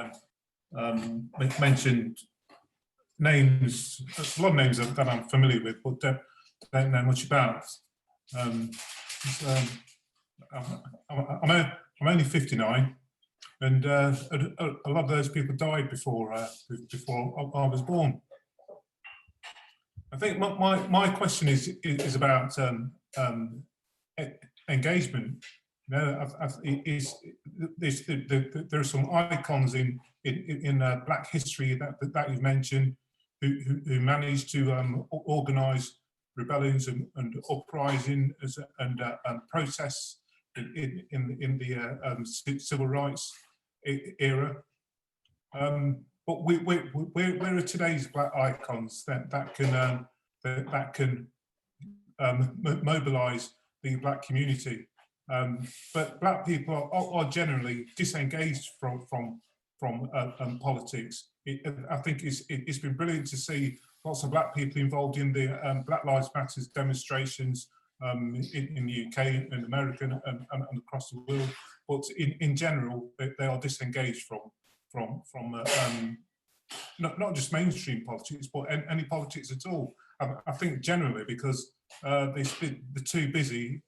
mentioned names, a lot of names that I'm familiar with, but don't know much about. I'm only 59, and a lot of those people died before I was born. I think my question is about engagement. You know, there are some icons in Black history that you've mentioned who managed to organise rebellions and uprising and protests in the civil rights era. But where are today's Black icons that can mobilise the Black community? But Black people are generally disengaged from politics. I think it's been brilliant to see lots of Black people involved in the Black Lives Matter demonstrations in the UK and America and across the world. But in general, they are disengaged from not just mainstream politics, but any politics at all. I think generally because they're too busy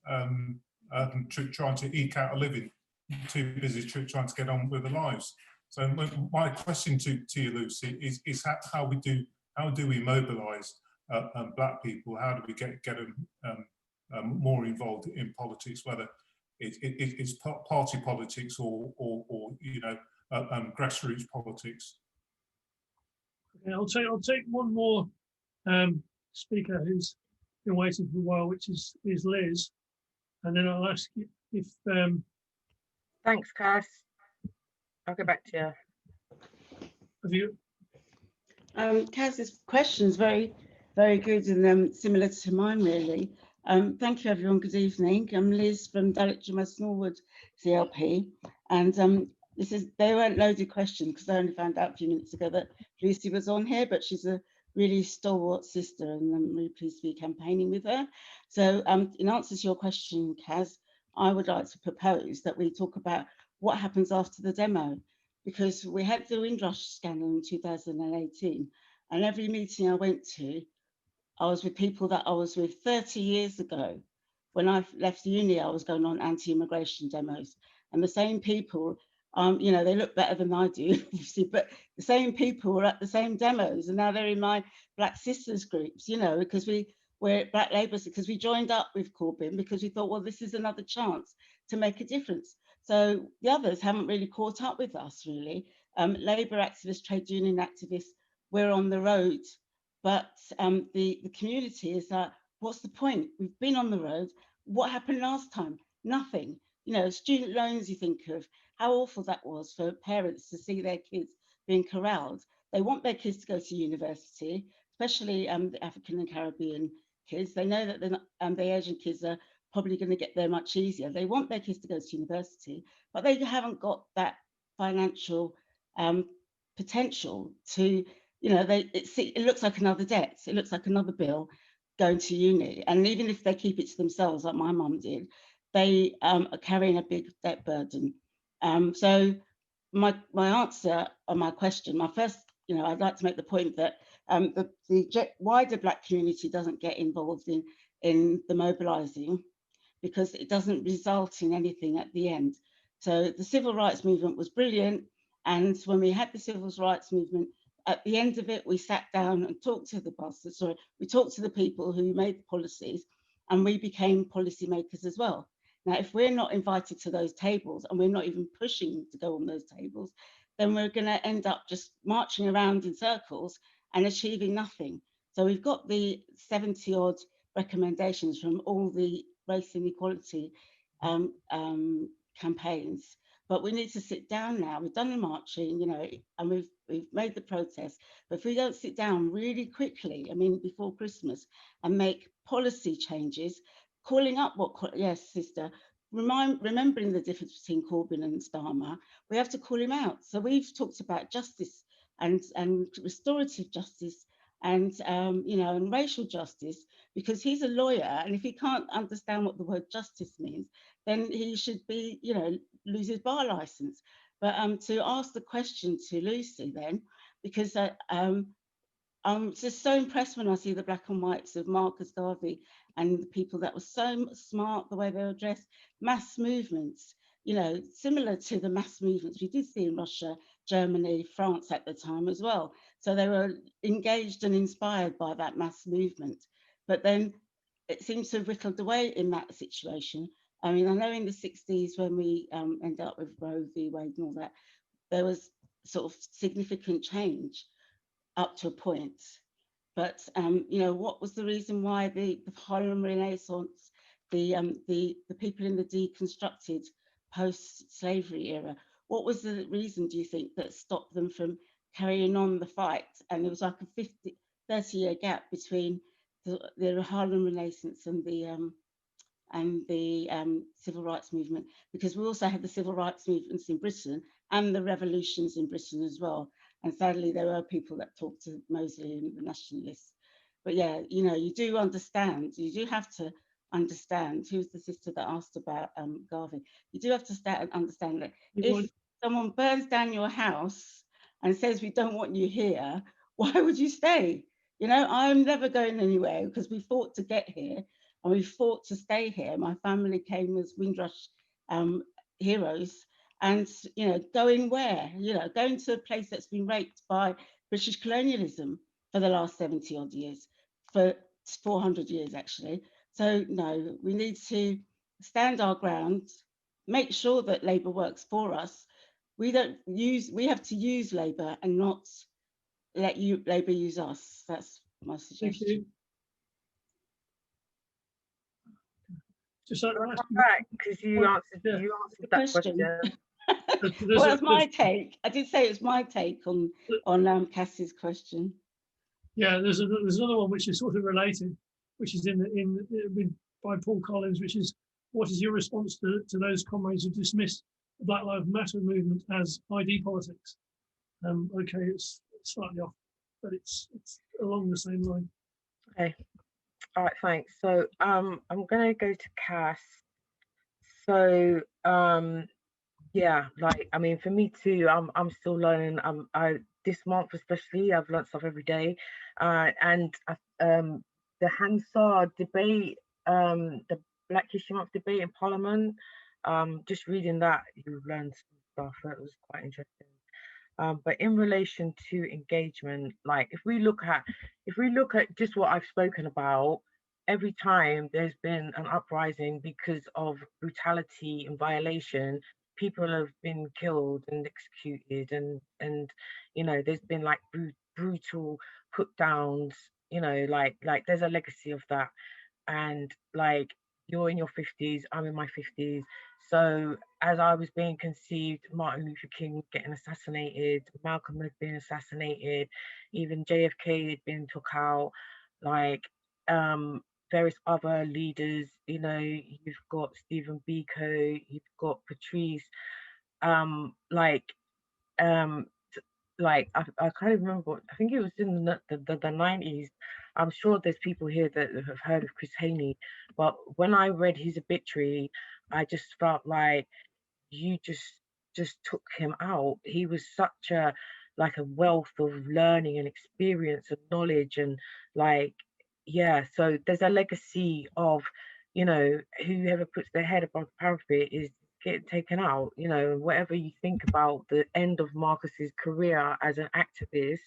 trying to eke out a living, too busy trying to get on with their lives. So my question to you, Lucie, is how do we mobilise Black people? How do we get them more involved in politics, whether it's party politics or you know grassroots politics? Okay, I'll take one more speaker who's been waiting for a while, which is Liz, and then I'll ask you if. Thanks, Cass. I'll get back to you. Have you? Cass's question is very, very good and similar to mine, really. Thank you, everyone. Good evening. I'm Liz from Director of Smallwood CLP, and they weren't loaded questions because I only found out a few minutes ago that Lucy was on here, but she's a really stalwart sister and I'm really pleased to be campaigning with her. So in answer to your question, Kaz, I would like to propose that we talk about what happens after the demo, because we had the Windrush scandal in 2018, and every meeting I went to, I was with people that I was with 30 years ago. When I left uni, I was going on anti-immigration demos, and the same people, you know, they look better than I do, obviously, but the same people were at the same demos, and now they're in my Black Sisters groups, you know, because we're Black Labour, because we joined up with Corbyn because we thought, well, this is another chance to make a difference. So the others haven't really caught up with us, really. Labour activists, trade union activists, we're on the road, but the community is like, what's the point? We've been on the road. What happened last time? Nothing. You know, student loans, you think of how awful that was for parents to see their kids being corralled. They want their kids to go to university, especially the African and Caribbean kids. They know that the Asian kids are probably going to get there much easier. They want their kids to go to university, but they haven't got that financial potential to, you know, it looks like another debt. It looks like another bill going to uni. And even if they keep it to themselves, like my mum did, they are carrying a big debt burden. So my answer on my question, my first, you know, I'd like to make the point that the wider Black community doesn't get involved in the mobilising because it doesn't result in anything at the end. So the civil rights movement was brilliant. And when we had the civil rights movement, at the end of it, we sat down and talked to we talked to the people who made the policies, and we became policymakers as well. Now, if we're not invited to those tables and we're not even pushing to go on those tables, then we're going to end up just marching around in circles and achieving nothing. So we've got the 70 odd recommendations from all the race inequality campaigns, but we need to sit down now. We've done the marching, you know, and we've made the protest. But if we don't sit down really quickly, I mean, before Christmas, and make policy changes, calling up yes, sister, remembering the difference between Corbyn and Starmer, we have to call him out. So we've talked about justice and restorative justice and you know, and racial justice, because he's a lawyer, and if he can't understand what the word justice means, then he should be, you know, lose his bar license. But to ask the question to Lucy then, because I'm just so impressed when I see the black and whites of Marcus Garvey and the people that were so smart, the way they were dressed, mass movements, you know, similar to the mass movements we did see in Russia, Germany, France at the time as well. So they were engaged and inspired by that mass movement. But then it seems to have whittled away in that situation. I mean, I know in the 60s when we ended up with Roe v. Wade and all that, there was sort of significant change up to a point. But you know, what was the reason why the Harlem Renaissance, the people in the deconstructed post-slavery era, what was the reason, do you think, that stopped them from carrying on the fight? And there was like a 30-year gap between the Harlem Renaissance and the civil rights movement, because we also had the civil rights movements in Britain and the revolutions in Britain as well. And sadly, there were people that talked to Mosley and the nationalists. But yeah, you know, you do understand, you do have to understand, who's the sister that asked about Garvey, you do have to start and understand that if someone burns down your house and says, we don't want you here, why would you stay? You know, I'm never going anywhere because we fought to get here and we fought to stay here. My family came as Windrush heroes. And, you know, going where? You know, going to a place that's been raped by British colonialism for the last 70 odd years, for 400 years actually. So no, we need to stand our ground, make sure that Labour works for us. We have to use Labour and not let Labour use us. That's my suggestion. Thank you. Just right, because you answered that question. Well, that's my take. I did say it's my take on Cassie's question. Yeah, there's another one which is sort of related, which is by Paul Collins, which is, what is your response to those comrades who dismiss the Black Lives Matter movement as ID politics. Okay, it's slightly off, but it's along the same line. Okay. All right, thanks. So I'm gonna go to Cass. So yeah, like I mean for me too, I'm still learning. This month especially I've learned stuff every day. And the Hansard debate, the Black History Month debate in Parliament, just reading that you learned some stuff that was quite interesting. But in relation to engagement, like if we look at just what I've spoken about, every time there's been an uprising because of brutality and violation, people have been killed and executed, and you know there's been like brutal put downs. You know, like there's a legacy of that, and like you're in your 50s, I'm in my 50s. So as I was being conceived, Martin Luther King was getting assassinated, Malcolm had been assassinated, even JFK had been took out, like various other leaders, you know, you've got Stephen Biko, you've got Patrice, like um I can't even remember. I think it was in the 90s. I'm sure there's people here that have heard of Chris Haney, but when I read his obituary, I just felt like you just took him out. He was such a like a wealth of learning and experience and knowledge, and like yeah. So there's a legacy of, you know, whoever puts their head above the parapet is getting taken out. You know, whatever you think about the end of Marcus's career as an activist,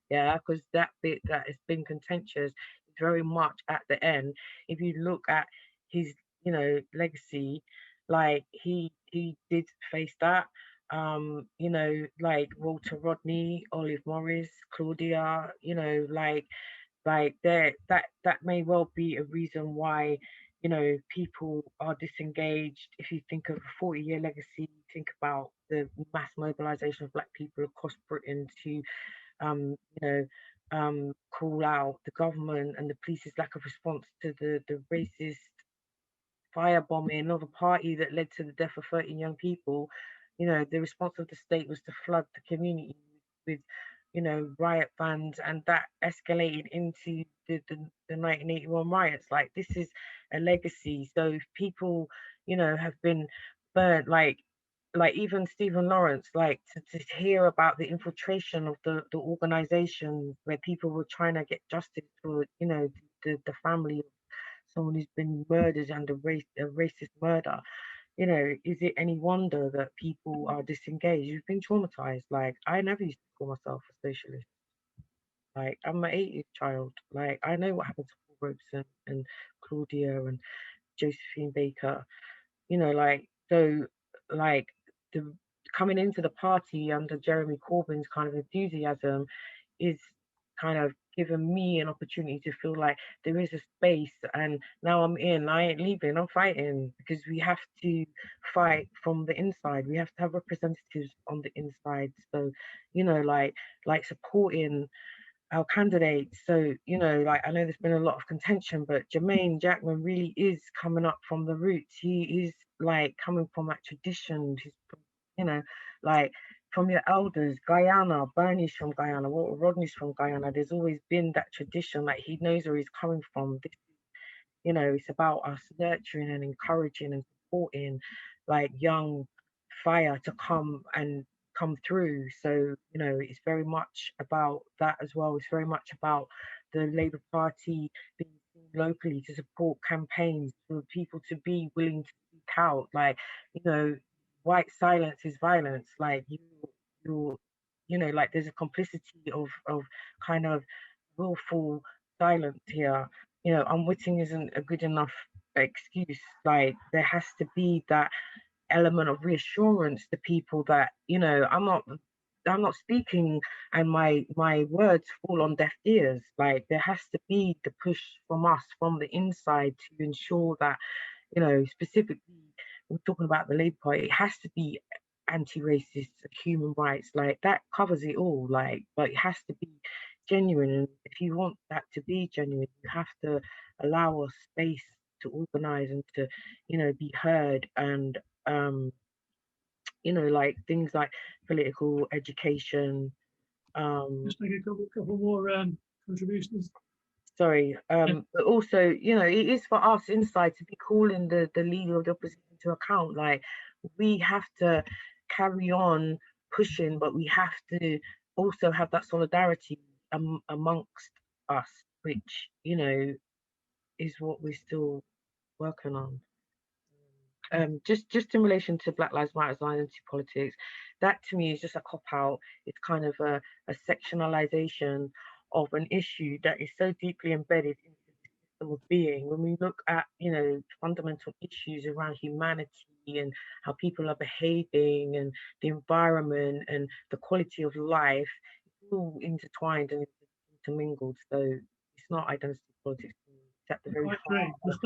yeah, because that bit that has been contentious is very much at the end. If you look at his, you know, legacy, like he did face that. You know, like Walter Rodney, Olive Morris, Claudia, you know, like there that may well be a reason why, you know, people are disengaged. If you think of a 40-year legacy, think about the mass mobilization of Black people across Britain to you know, call out the government and the police's lack of response to the racist firebombing of a party that led to the death of 13 young people. You know, the response of the state was to flood the community with, you know, riot vans, and that escalated into the 1981 riots. Like this is a legacy. So if people, you know, have been burnt, like even Stephen Lawrence, like to hear about the infiltration of the organization where people were trying to get justice for, you know, the family of someone who's been murdered under a racist murder. You know, is it any wonder that people are disengaged? You've been traumatized. Like I never used to call myself a socialist. Like I'm an 80s child. Like I know what happened to Paul Robeson and Claudia and Josephine Baker. You know, like so, like the coming into the party under Jeremy Corbyn's kind of enthusiasm is kind of given me an opportunity to feel like there is a space, and now I'm in. I ain't leaving. I'm fighting because we have to fight from the inside. We have to have representatives on the inside. So, you know, like supporting our candidates. So, you know, like I know there's been a lot of contention, but Jermaine Jackman really is coming up from the roots. He is like coming from that tradition. He's, you know, like from your elders, Guyana, Bernie's from Guyana, Walter Rodney's from Guyana. There's always been that tradition. Like he knows where he's coming from. This, you know, it's about us nurturing and encouraging and supporting like young fire to come through. So, you know, it's very much about that as well. It's very much about the Labour Party being seen locally to support campaigns for people to be willing to speak out. Like, you know, white silence is violence. Like you're, you know, like there's a complicity of kind of willful silence here. You know, unwitting isn't a good enough excuse. Like there has to be that element of reassurance to people that, you know, I'm not speaking and my words fall on deaf ears. Like there has to be the push from us from the inside to ensure that, you know, specifically we're talking about the Labour Party, it has to be anti-racist, human rights, like that covers it all. Like, but it has to be genuine, and if you want that to be genuine, you have to allow us space to organize and to, you know, be heard and you know, like things like political education. Just take a couple more contributions. Sorry, but also, you know, it is for us inside to be calling the leader of the opposition to account. Like, we have to carry on pushing, but we have to also have that solidarity amongst us, which, you know, is what we're still working on. Just in relation to Black Lives Matter identity politics, that to me is just a cop out. It's kind of a sectionalization of an issue that is so deeply embedded into the system of being. When we look at, you know, fundamental issues around humanity and how people are behaving and the environment and the quality of life, it's all intertwined and intermingled. So it's not identity politics. It's at the very heart of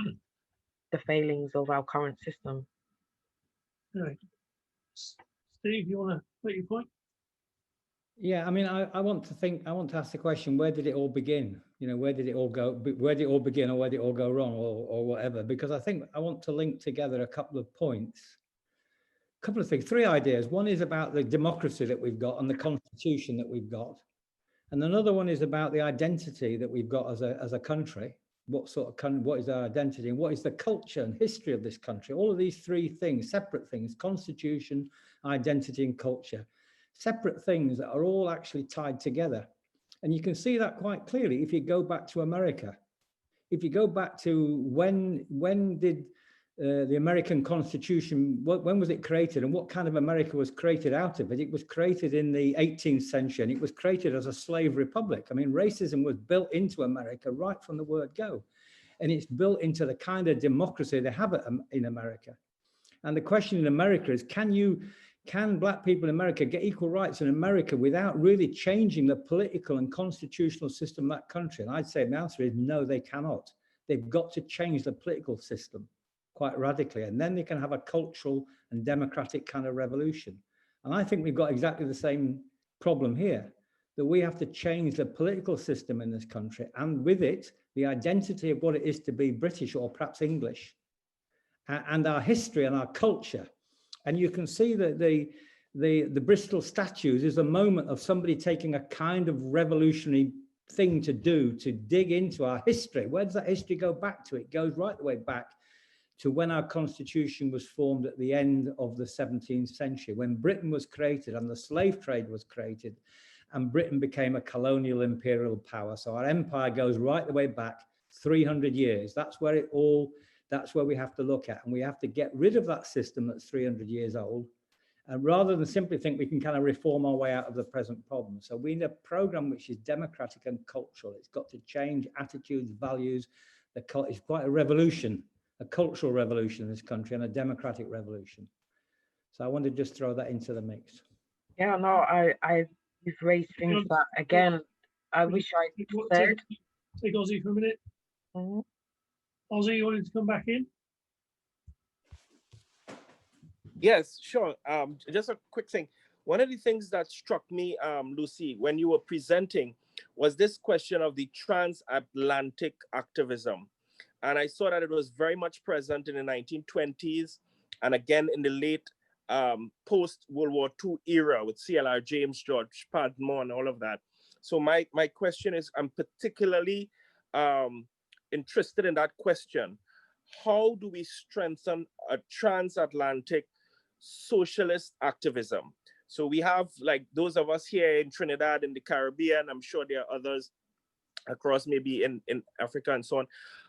the failings of our current system. Right. Steve, you want to make your point? Yeah, I mean, I want to ask the question, where did it all begin? You know, where did it all go? Where did it all begin, or where did it all go wrong, or whatever? Because I think I want to link together a couple of points, a couple of things, three ideas. One is about the democracy that we've got and the constitution that we've got. And another one is about the identity that we've got as a country. What is our identity, and what is the culture and history of this country? All of these three things, separate things: constitution, identity, and culture. Separate things that are all actually tied together. And you can see that quite clearly if you go back to America. If you go back to when did the American Constitution, when was it created, and what kind of America was created out of it? It was created in the 18th century, and it was created as a slave republic. I mean, racism was built into America right from the word go. And it's built into the kind of democracy they have in America. And the question in America is, can Black people in America get equal rights in America without really changing the political and constitutional system of that country? And I'd say the answer is no, they cannot. They've got to change the political system quite radically, and then they can have a cultural and democratic kind of revolution. And I think we've got exactly the same problem here, that we have to change the political system in this country, and with it, the identity of what it is to be British or perhaps English, and our history and our culture. And you can see that the Bristol statues is a moment of somebody taking a kind of revolutionary thing to do, to dig into our history. Where does that history go back to? It goes right the way back to when our constitution was formed at the end of the 17th century, when Britain was created and the slave trade was created, and Britain became a colonial imperial power. So our empire goes right the way back 300 years. That's where we have to look at, and we have to get rid of that system that's 300 years old, and rather than simply think we can kind of reform our way out of the present problem. So we need a program which is democratic and cultural. It's got to change attitudes, values. It's quite a revolution, a cultural revolution in this country, and a democratic revolution. So I wanted to just throw that into the mix. Yeah, no, you've raised things that, again, I wish I said. Take Ozzy for a minute. Ozzy, you wanted to come back in? Yes, sure. Just a quick thing. One of the things that struck me, Lucie, when you were presenting, was this question of the transatlantic activism. And I saw that it was very much present in the 1920s and again in the late post-World War II era with CLR James, George Padmore, and all of that. So my question is, I'm particularly interested in that question. How do we strengthen a transatlantic socialist activism? So we have, like, those of us here in Trinidad, in the Caribbean, I'm sure there are others across maybe in Africa and so on.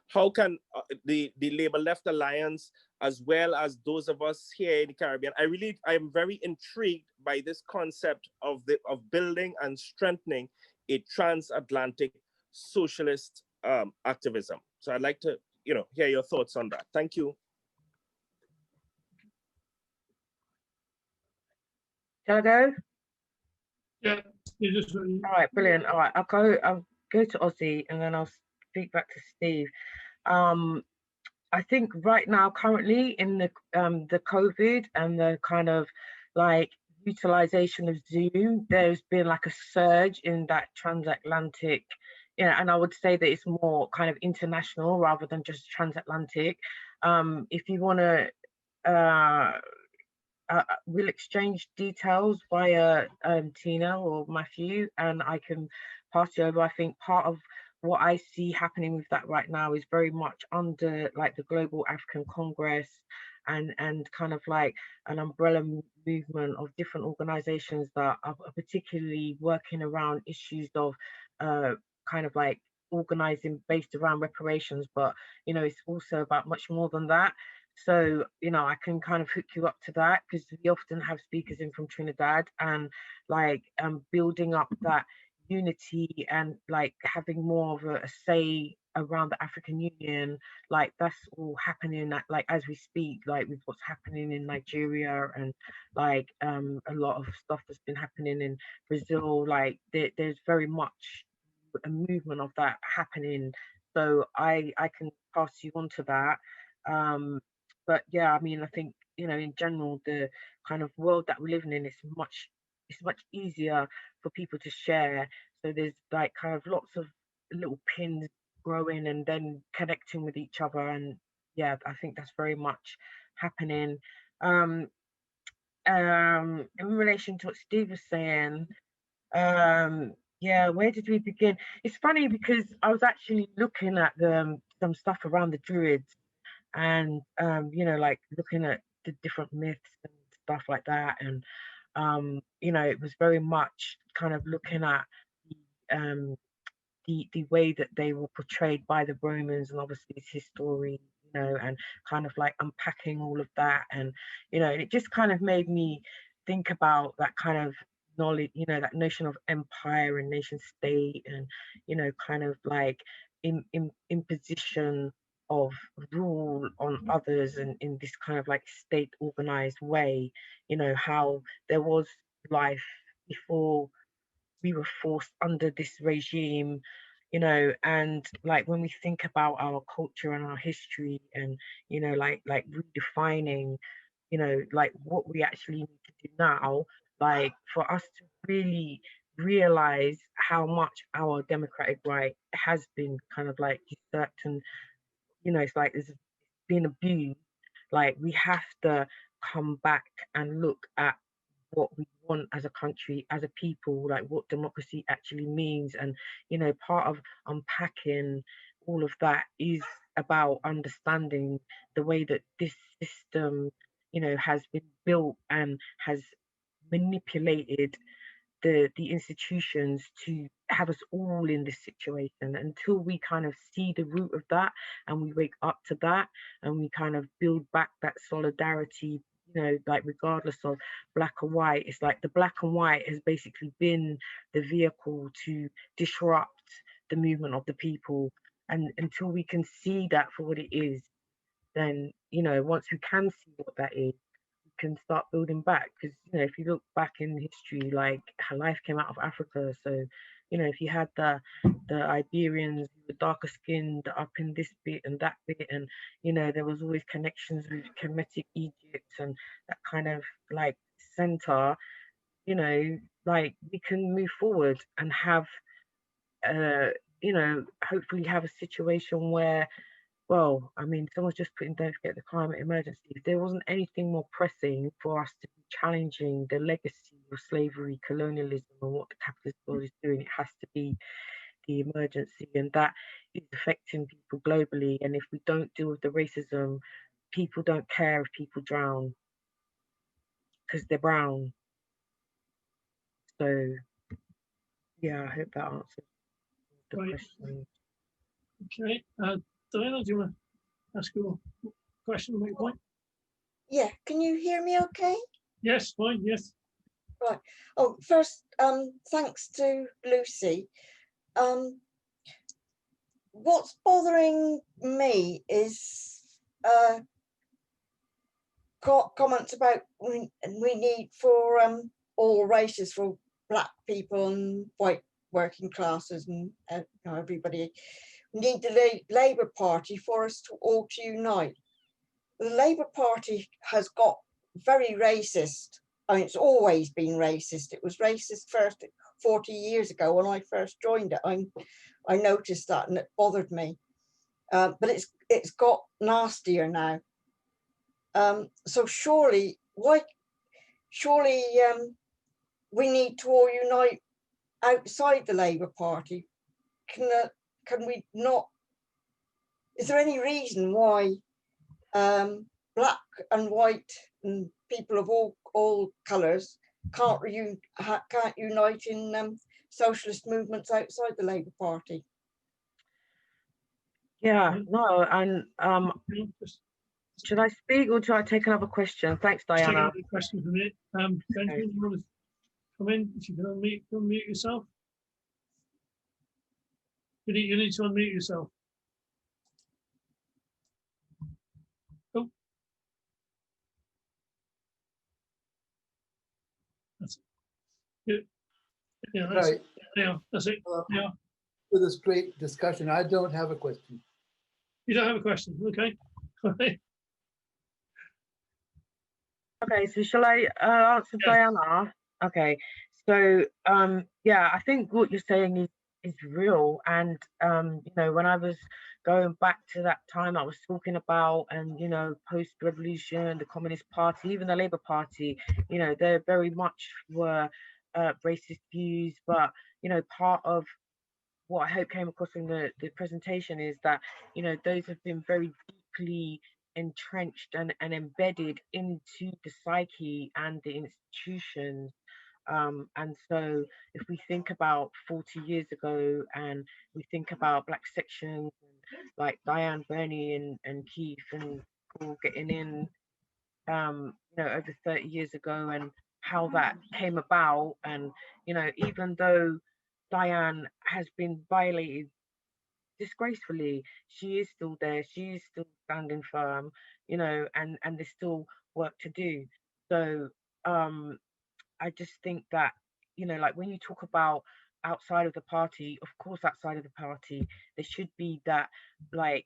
How can the Labour Left Alliance, as well as those of us here in the Caribbean, I am very intrigued by this concept of building and strengthening a transatlantic socialist activism. So I'd like to, hear your thoughts on that. Thank you. Shall I go? Yeah, you just. All right, brilliant. All right, I'll go to Ozzy and then I'll speak back to Steve. I think right now, currently in the COVID and the kind of like utilization of Zoom, there's been like a surge in that transatlantic, and I would say that it's more kind of international rather than just transatlantic. If you want to we'll exchange details via Tina or Matthew, and I can pass you over. I think part of what I see happening with that right now is very much under like the Global African Congress and kind of like an umbrella movement of different organizations that are particularly working around issues of kind of like organizing based around reparations, but you know, it's also about much more than that. So, you know, I can kind of hook you up to that because we often have speakers in from Trinidad, and like building up that unity and like having more of a say around the African Union, like that's all happening at, like as we speak, like with what's happening in Nigeria and like a lot of stuff that's been happening in Brazil. Like there's very much a movement of that happening. So I can pass you on to that. But yeah, I mean, I think, you know, in general, the kind of world that we're living in is it's much easier for people to share. So there's like kind of lots of little pins growing and then connecting with each other. And yeah, I think that's very much happening. In relation to what Steve was saying, yeah, where did we begin? It's funny because I was actually looking at some stuff around the Druids, and you know, like looking at the different myths and stuff like that, and you know, it was very much kind of looking at um the way that they were portrayed by the Romans, and obviously it's history, you know, and kind of like unpacking all of that. And you know, and it just kind of made me think about that kind of knowledge, you know, that notion of empire and nation state, and you know, kind of like imposition of rule on others, and in this kind of like state organized way, you know, how there was life before we were forced under this regime, you know. And like when we think about our culture and our history, and you know, like redefining, you know, like what we actually need to do now, like for us to really realize how much our democratic right has been kind of like usurped, and you know, it's like it's been abused. Like we have to come back and look at what we want as a country, as a people, like what democracy actually means. And you know, part of unpacking all of that is about understanding the way that this system, you know, has been built and has manipulated the institutions to have us all in this situation. Until we kind of see the root of that and we wake up to that and we kind of build back that solidarity, you know, like regardless of black or white, it's like the black and white has basically been the vehicle to disrupt the movement of the people. And until we can see that for what it is, then, you know, once we can see what that is, can start building back. Because you know, if you look back in history, like how life came out of Africa. So you know, if you had the Iberians who were darker skinned up in this bit and that bit, and you know, there was always connections with Kemetic Egypt and that kind of like center, you know, like we can move forward and have you know, hopefully have a situation where, well, I mean, someone's just putting, don't forget the climate emergency. If there wasn't anything more pressing for us to be challenging the legacy of slavery, colonialism, and what the capitalist world is doing, it has to be the emergency. And that is affecting people globally. And if we don't deal with the racism, people don't care if people drown because they're brown. So, yeah, I hope that answers the question. Okay. Diana, do you want to ask your question, make a point? Yeah, can you hear me okay? Yes, fine, yes. Right. Oh, first, thanks to Lucy. What's bothering me is comments about we need for all races, for black people and white working classes and you know, everybody. We need the Labour Party for us to all to unite. The Labour Party has got very racist. I mean, it's always been racist. It was racist first 40 years ago when I first joined it. I noticed that and it bothered me. But it's got nastier now. So surely, why surely we need to all unite outside the Labour Party. Can we not? Is there any reason why black and white and people of all colours can't unite in socialist movements outside the Labour Party? Yeah, no, and should I speak or should I take another question? Thanks, Diana. Take another question from me. Benjamin, you want to come in? If you can unmute yourself. You need to unmute yourself. Oh. That's it. Yeah, that's Right. it. Yeah, that's it. Yeah. For this great discussion, I don't have a question. You don't have a question, okay? Okay, so shall I answer Diana? Okay, so yeah, I think what you're saying is real, and you know, when I was going back to that time I was talking about, and you know, post-revolution, the Communist Party, even the Labour Party, you know, they very much were racist views, but you know, part of what I hope came across in the presentation is that, you know, those have been very deeply entrenched and embedded into the psyche and the institutions. And so if we think about 40 years ago and we think about black sections like Diane, Bernie and Keith and Paul getting in, you know, over 30 years ago and how that came about. And, you know, even though Diane has been violated disgracefully, she is still there, she is still standing firm, you know, and there's still work to do. So I just think that, you know, like when you talk about outside of the party, of course outside of the party there should be that, like,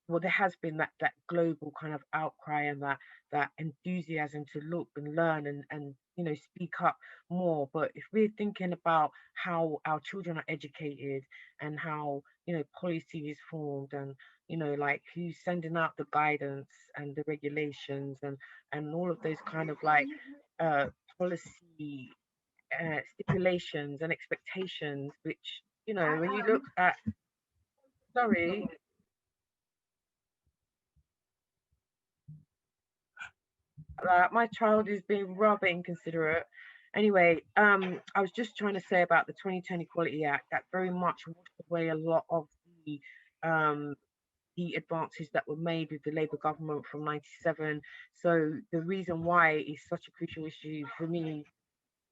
well, there has been that global kind of outcry and that enthusiasm to look and learn and you know, speak up more. But if we're thinking about how our children are educated and how, you know, policy is formed and, you know, like who's sending out the guidance and the regulations and all of those kind of like policy stipulations and expectations, which, you know, when you look at, sorry, my child is being rather inconsiderate. Anyway, I was just trying to say about the 2010 Equality Act that very much washed away a lot of the advances that were made with the Labour government from '97. So the reason why it's such a crucial issue for me,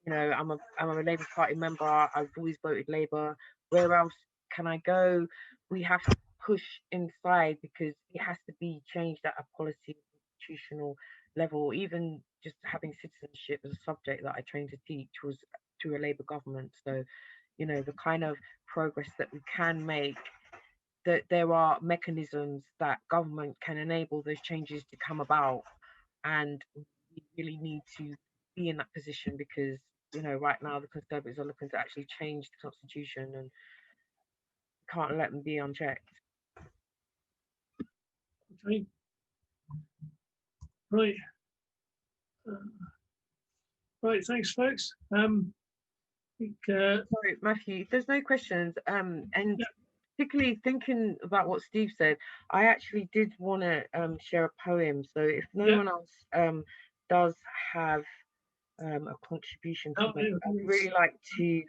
you know, I'm a Labour Party member. I've always voted Labour. Where else can I go? We have to push inside because it has to be changed at a policy institutional level. Even just having citizenship as a subject that I trained to teach was through a Labour government. So, you know, the kind of progress that we can make, that there are mechanisms that government can enable those changes to come about, and we really need to be in that position because, you know, right now the Conservatives are looking to actually change the constitution and can't let them be unchecked. Okay. Right. Right, thanks folks. Sorry, Matthew, if there's no questions, and yeah, particularly thinking about what Steve said, I actually did want to share a poem. So if no one else does have a contribution to make, I'd really like to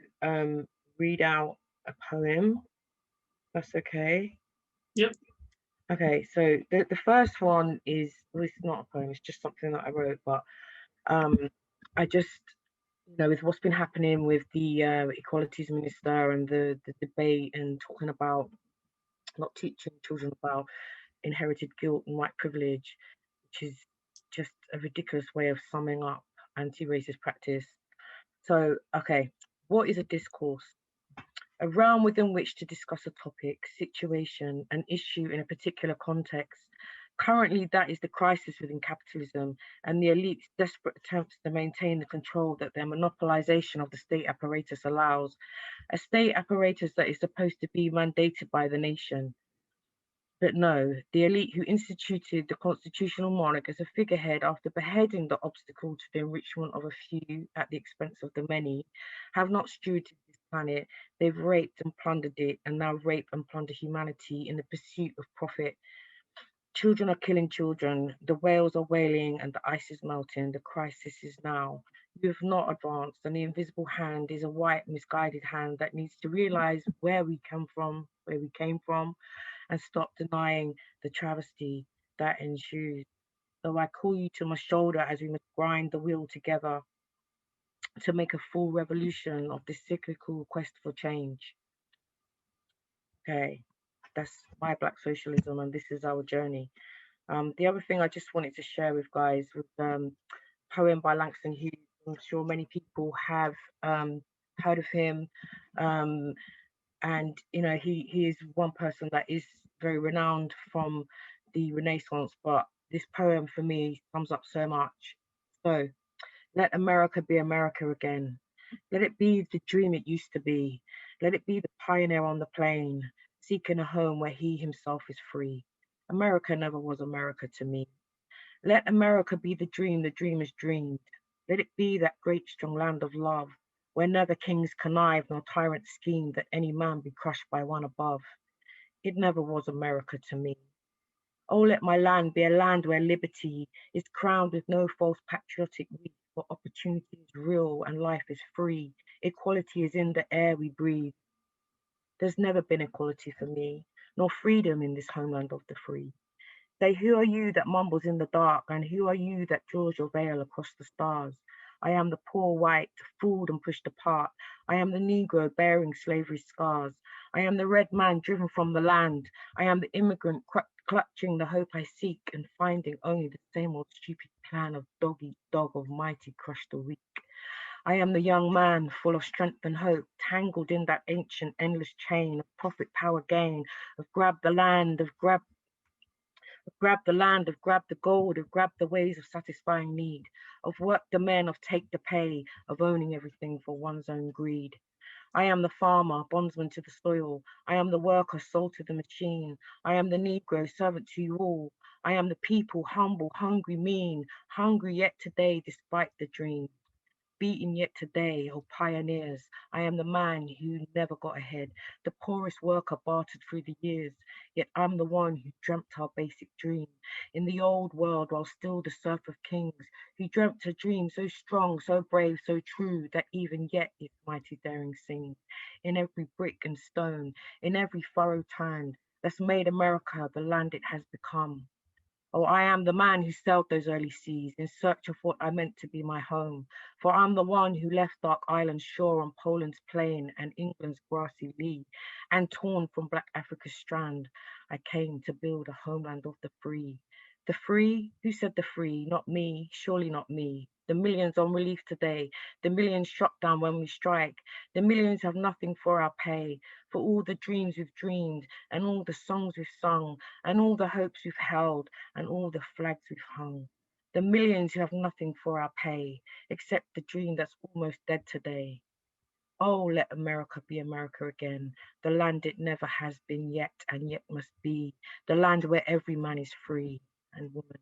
read out a poem. That's okay. Yep. Okay, so the first one is, well, it's not a poem, it's just something that I wrote, but I just, you know, with what's been happening with the equalities minister and the debate and talking about not teaching children about inherited guilt and white privilege, which is just a ridiculous way of summing up anti-racist practice. So, okay, what is a discourse? A realm within which to discuss a topic, situation, an issue in a particular context. Currently, that is the crisis within capitalism and the elite's desperate attempts to maintain the control that their monopolization of the state apparatus allows. A state apparatus that is supposed to be mandated by the nation. But no, the elite who instituted the constitutional monarch as a figurehead after beheading the obstacle to the enrichment of a few at the expense of the many, have not stewarded this planet. They've raped and plundered it, and now rape and plunder humanity in the pursuit of profit. Children are killing children, the whales are wailing, and the ice is melting. The crisis is now. You have not advanced, and the invisible hand is a white, misguided hand that needs to realize where we came from, and stop denying the travesty that ensues. So I call you to my shoulder as we must grind the wheel together to make a full revolution of this cyclical quest for change. Okay, that's my Black socialism, and this is our journey. The other thing I just wanted to share with guys was a poem by Langston Hughes. I'm sure many people have heard of him. And you know, he is one person that is very renowned from the Renaissance, but this poem for me sums up so much. So, let America be America again. Let it be the dream it used to be. Let it be the pioneer on the plain, seeking a home where he himself is free. America never was America to me. Let America be the dreamers dreamed. Let it be that great strong land of love, where neither kings connive nor tyrants scheme that any man be crushed by one above. It never was America to me. Oh, let my land be a land where liberty is crowned with no false patriotic wreath, where opportunity is real and life is free. Equality is in the air we breathe. There's never been equality for me, nor freedom in this homeland of the free. Say, who are you that mumbles in the dark, and who are you that draws your veil across the stars? I am the poor white, fooled and pushed apart. I am the Negro bearing slavery's scars. I am the red man driven from the land. I am the immigrant clutching the hope I seek and finding only the same old stupid plan of dog eat dog of mighty crush the weak. I am the young man full of strength and hope, tangled in that ancient endless chain of profit, power, gain, of grab the land, of grab the gold, of grab the ways of satisfying need, of work the men, of take the pay, of owning everything for one's own greed. I am the farmer, bondsman to the soil. I am the worker, sold to the machine. I am the Negro, servant to you all. I am the people, humble, hungry, mean, hungry yet today despite the dream. Beaten yet today, oh pioneers, I am the man who never got ahead, the poorest worker bartered through the years, yet I'm the one who dreamt our basic dream. In the old world, while still the serf of kings, who dreamt a dream so strong, so brave, so true, that even yet its mighty daring sings. In every brick and stone, in every furrow turned, that's made America the land it has become. Oh, I am the man who sailed those early seas in search of what I meant to be my home. For I'm the one who left dark Ireland's shore on Poland's plain and England's grassy lea, and torn from Black Africa's strand, I came to build a homeland of the free. The free? Who said the free? Not me, surely not me. The millions on relief today, the millions shot down when we strike, the millions have nothing for our pay, for all the dreams we've dreamed, and all the songs we've sung, and all the hopes we've held, and all the flags we've hung. The millions who have nothing for our pay, except the dream that's almost dead today. Oh, let America be America again, the land it never has been yet and yet must be, the land where every man is free and woman.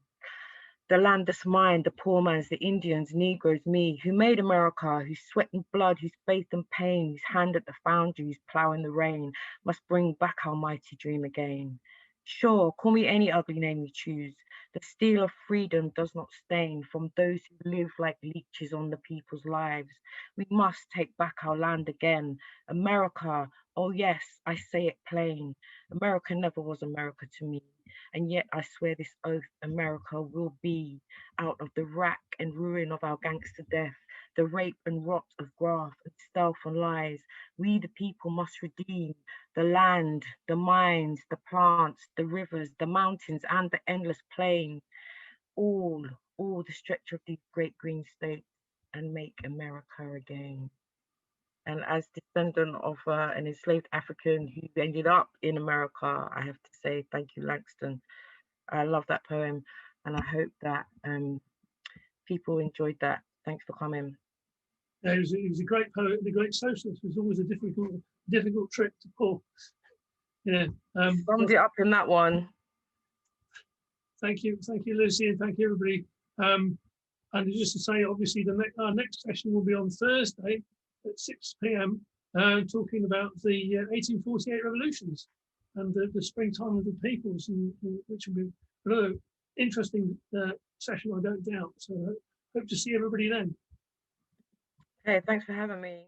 The land that's mine, the poor man's, the Indians, Negroes, me, who made America, whose sweat and blood, whose faith and pain, whose hand at the foundry, whose plough in the rain, must bring back our mighty dream again. Sure, call me any ugly name you choose. The steel of freedom does not stain from those who live like leeches on the people's lives. We must take back our land again. America, oh yes, I say it plain. America never was America to me. And yet I swear this oath, America will be, out of the rack and ruin of our gangster death, the rape and rot of graft and stealth and lies, we the people must redeem the land, the mines, the plants, the rivers, the mountains, and the endless plain, all the stretch of these great green states, and make America again. And as descendant of an enslaved African who ended up in America, I have to say thank you, Langston. I love that poem, and I hope that people enjoyed that. Thanks for coming. Yeah, he was a great poet, the great socialist. Was always a difficult trick to pull. Yeah. Summed it up in that one. Thank you, Lucy, and thank you, everybody. And just to say, obviously, our next session will be on Thursday at 6 p.m. Talking about the 1848 revolutions and the springtime of the peoples, which will be another interesting session, I don't doubt. So hope to see everybody then. Hey, thanks for having me.